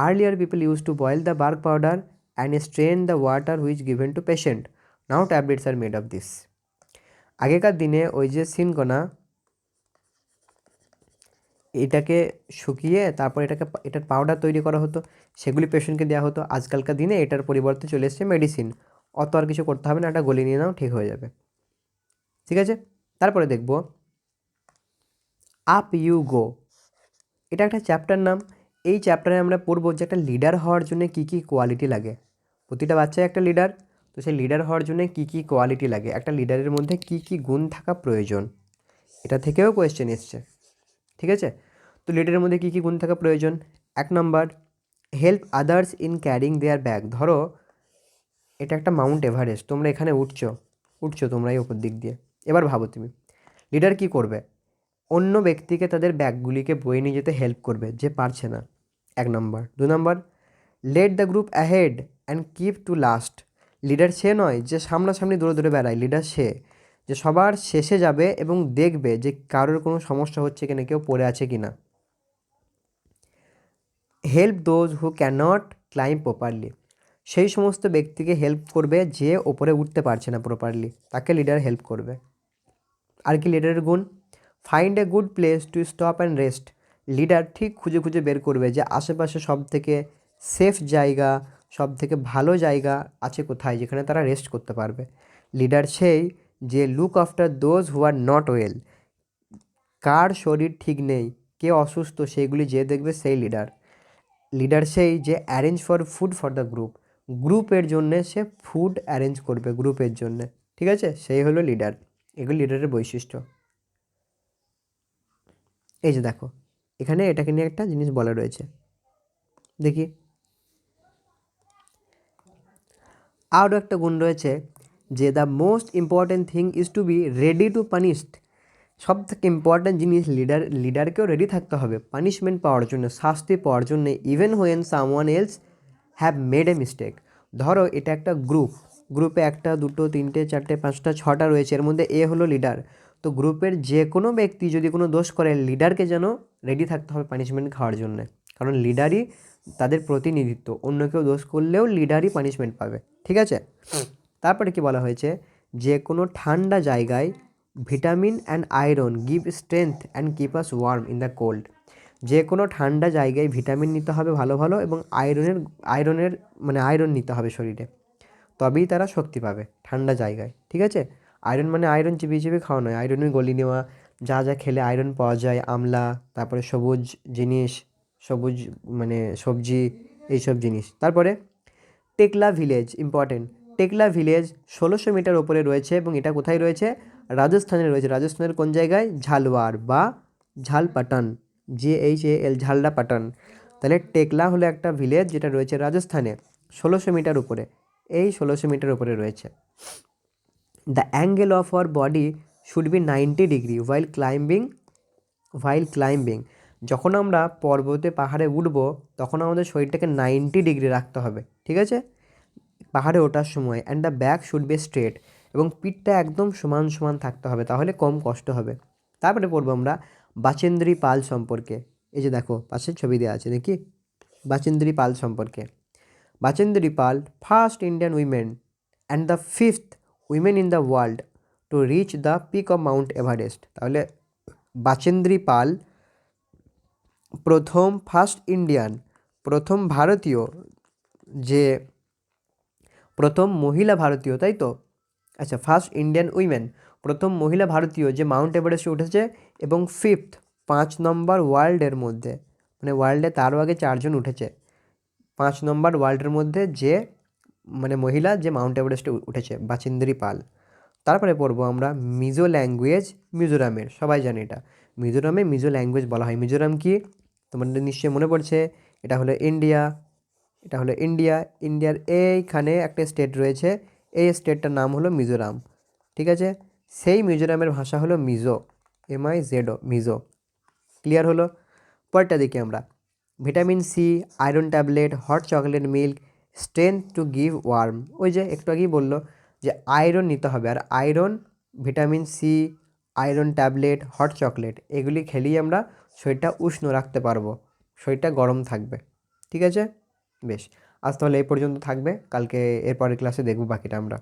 Earlier people use to boil the bark powder and strain the water which given to patient, now tablets are made of this. আগেকার দিনে ওই যে সিনকোনা, এটাকে শুকিয়ে তারপর এটার পাউডার তৈরি করা হতো, সেগুলি পেশেন্টকে দেওয়া হতো। আজকালকার দিনে এটার পরিবর্তে চলে এসেছে মেডিসিন, অত আর কিছু করতে হবে না, এটা গলি নিয়ে নাও, ঠিক হয়ে যাবে। ঠিক আছে? তারপরে দেখব আপ ইউ গো, এটা একটা চ্যাপ্টার নাম। এই চ্যাপ্টারে আমরা পড়বো যে একটা লিডার হওয়ার জন্য কী কী কোয়ালিটি লাগে। প্রতিটা বাচ্চাই একটা লিডার, তো সেই লিডার হওয়ার জন্য কী কী কোয়ালিটি লাগে, একটা লিডারের মধ্যে কী কী গুণ থাকা প্রয়োজন, এটা থেকেও কোয়েশ্চেন এসছে। ঠিক আছে? তো লিডারের মধ্যে কী কী গুণ থাকা প্রয়োজন? 1 number, help others in carrying their bag. ধরো এটা একটা মাউন্ট এভারেস্ট, তোমরা এখানে উঠছো তোমরা এই ওপর দিক দিয়ে। এবার ভাবো তুমি, লিডার কী করবে? অন্য ব্যক্তিকে তাদের ব্যাগগুলিকে বয়ে নিয়ে যেতে হেল্প করবে যে পারছে না, 1 number. 2 number, let the group ahead and keep to last. Leader সে নয় যে সামনাসামনি দৌড়ে দৌড়ে বেড়ায়, লিডার সে যে সবার শেষে যাবে এবং দেখবে যে কারোর কোনো সমস্যা হচ্ছে কিনা, কেউ পড়ে আছে কি না। Help those who cannot climb properly, সেই সমস্ত ব্যক্তিকে হেল্প করবে যে ওপরে উঠতে পারছে না প্রপারলি, তাকে লিডার হেল্প করবে। আর কি লিডারের গুণ? Find a good place to stop and rest. Leader ঠিক খুঁজে খুঁজে বের করবে যে আশেপাশে সব থেকে সেফ জায়গা, সব থেকে ভালো জায়গা আছে কোথায়, যেখানে তারা রেস্ট করতে পারবে। লিডার সেই যে look after those who are not well, কার শরীর ঠিক নেই, কে অসুস্থ, সেইগুলি যে দেখবে সেই লিডার। লিডার সেই যে arrange for food for the গ্রুপের জন্যে সে ফুড অ্যারেঞ্জ করবে গ্রুপের জন্যে। ঠিক আছে? সেই হলো লিডার। এগুলো লিডারের বৈশিষ্ট্য। এই যে দেখো, এখানে এটাকে নিয়ে একটা জিনিস বলা রয়েছে, দেখি। আরও একটা গুণ রয়েছে যে the most important thing is to be ready to punished. সব থেকে ইম্পর্ট্যান্ট জিনিস, লিডারকেও রেডি থাকতে হবে পানিশমেন্ট পাওয়ার জন্য, শাস্তি পাওয়ার জন্য, even when someone else have made a mistake. ধরো এটা একটা গ্রুপে একটা, দুটো, তিনটে, চারটে, পাঁচটা, ছটা রয়েছে, এর মধ্যে এ হলো লিডার। তো গ্রুপের যে কোনো ব্যক্তি যদি কোনো দোষ করে, লিডারকে যেন রেডি থাকতে হবে পানিশমেন্ট খাওয়ার জন্য, কারণ লিডারই তাদের প্রতিনিধিত্ব। অন্য কেউ দোষ করলেও লিডারই পানিশমেন্ট পাবে, ঠিক আছে। তারপরে কি বলা হয়েছে, যে কোনো ঠান্ডা জায়গায় vitamin and iron give strength and keep us warm in the cold. যে কোনো ঠান্ডা জায়গায় ভিটামিন নিতে হবে ভালো ভালো, এবং আয়রনের মানে আয়রন নিতে হবে শরীরে, তবেই তারা শক্তি পাবে ঠান্ডা জায়গায়, ঠিক আছে। আয়রন মানে আয়রন চিবিয়ে চিবিয়ে খাওয়া নয়, আয়রনের গলি নেওয়া, যা যা খেলে আয়রন পাওয়া যায়, আমলা, তারপরে সবুজ জিনিস, সবুজ মানে সবজি, এইসব জিনিস। তারপরে টেকলা ভিলেজ ইম্পর্টেন্ট। টেকলা ভিলেজ 1600 মিটার ওপরে রয়েছে, এবং এটা কোথায় রয়েছে, রাজস্থানে রয়েছে। রাজস্থানের কোন জায়গায়, ঝালওয়ার বা ঝালপাটন, JHAL, ঝালদা পাটন। তাহলে টেকলা হলো একটা ভিলেজ যেটা রয়েছে রাজস্থানে 1600 মিটার উপরে, এই 1600 মিটার উপরে রয়েছে। The angle of our body should be 90 degree while climbing. যখন আমরা পর্বতে পাহাড়ে উঠবো, তখন আমাদের শরীরটাকে 90 ডিগ্রি রাখতে হবে, ঠিক আছে, পাহাড়ে ওঠার সময়। And the back should be straight, এবং পিঠটা একদম সমান সমান থাকতে হবে, তাহলে কম কষ্ট হবে। তারপরে পড়বো আমরা বাচেন্দ্রী পাল সম্পর্কে। এই যে দেখো পাশের ছবি দেওয়া আছে, দেখি, বাচেন্দ্রী পাল সম্পর্কে। Bachendri Pal, first Indian women and the fifth women in the world to reach the peak of Mount Everest. তাহলে বাচেন্দ্রী পাল ফার্স্ট ইন্ডিয়ান, প্রথম ভারতীয়, যে প্রথম মহিলা ভারতীয়, তাই তো, আচ্ছা, ফার্স্ট ইন্ডিয়ান উইমেন, প্রথম মহিলা ভারতীয় যে মাউন্ট এভারেস্টে উঠেছে, এবং 5 নম্বর ওয়ার্ল্ডের মধ্যে, মানে ওয়ার্ল্ডে তারও আগে 4জন উঠেছে, 5 নম্বর ওয়ার্ল্ডের মধ্যে যে মানে মহিলা যে মাউন্ট এভারেস্টে উঠেছে, বাচেন্দ্রী পাল। তারপরে পড়বো আমরা মিজো ল্যাঙ্গুয়েজ, মিজোরামের, সবাই জানে এটা, মিজোরামে মিজো ল্যাঙ্গুয়েজ বলা হয়। মিজোরাম কি তোমাদের নিশ্চয়ই মনে পড়ছে, এটা হলো ইন্ডিয়া, ইন্ডিয়ার এইখানে একটা স্টেট রয়েছে, এই স্টেটটার নাম হলো মিজোরাম, ঠিক আছে। সেই মিজোরামের ভাষা হলো মিজো, MIZO, মিজো। ক্লিয়ার হলো। পরেরটা দেখি আমরা, vitamin C, iron tablet, hot chocolate milk, strength to give warm. ওই যে একটু আগেই বললো যে আয়রন নিতে হবে, আর iron, vitamin C, iron tablet, hot chocolate, এগুলি খেলেই আমরা শরীরটা উষ্ণ রাখতে পারবো, শরীরটা গরম থাকবে, ঠিক আছে। বেশ, আজ তাহলে এই পর্যন্ত থাকবে, কালকে এরপরের ক্লাসে দেখব বাকিটা আমরা।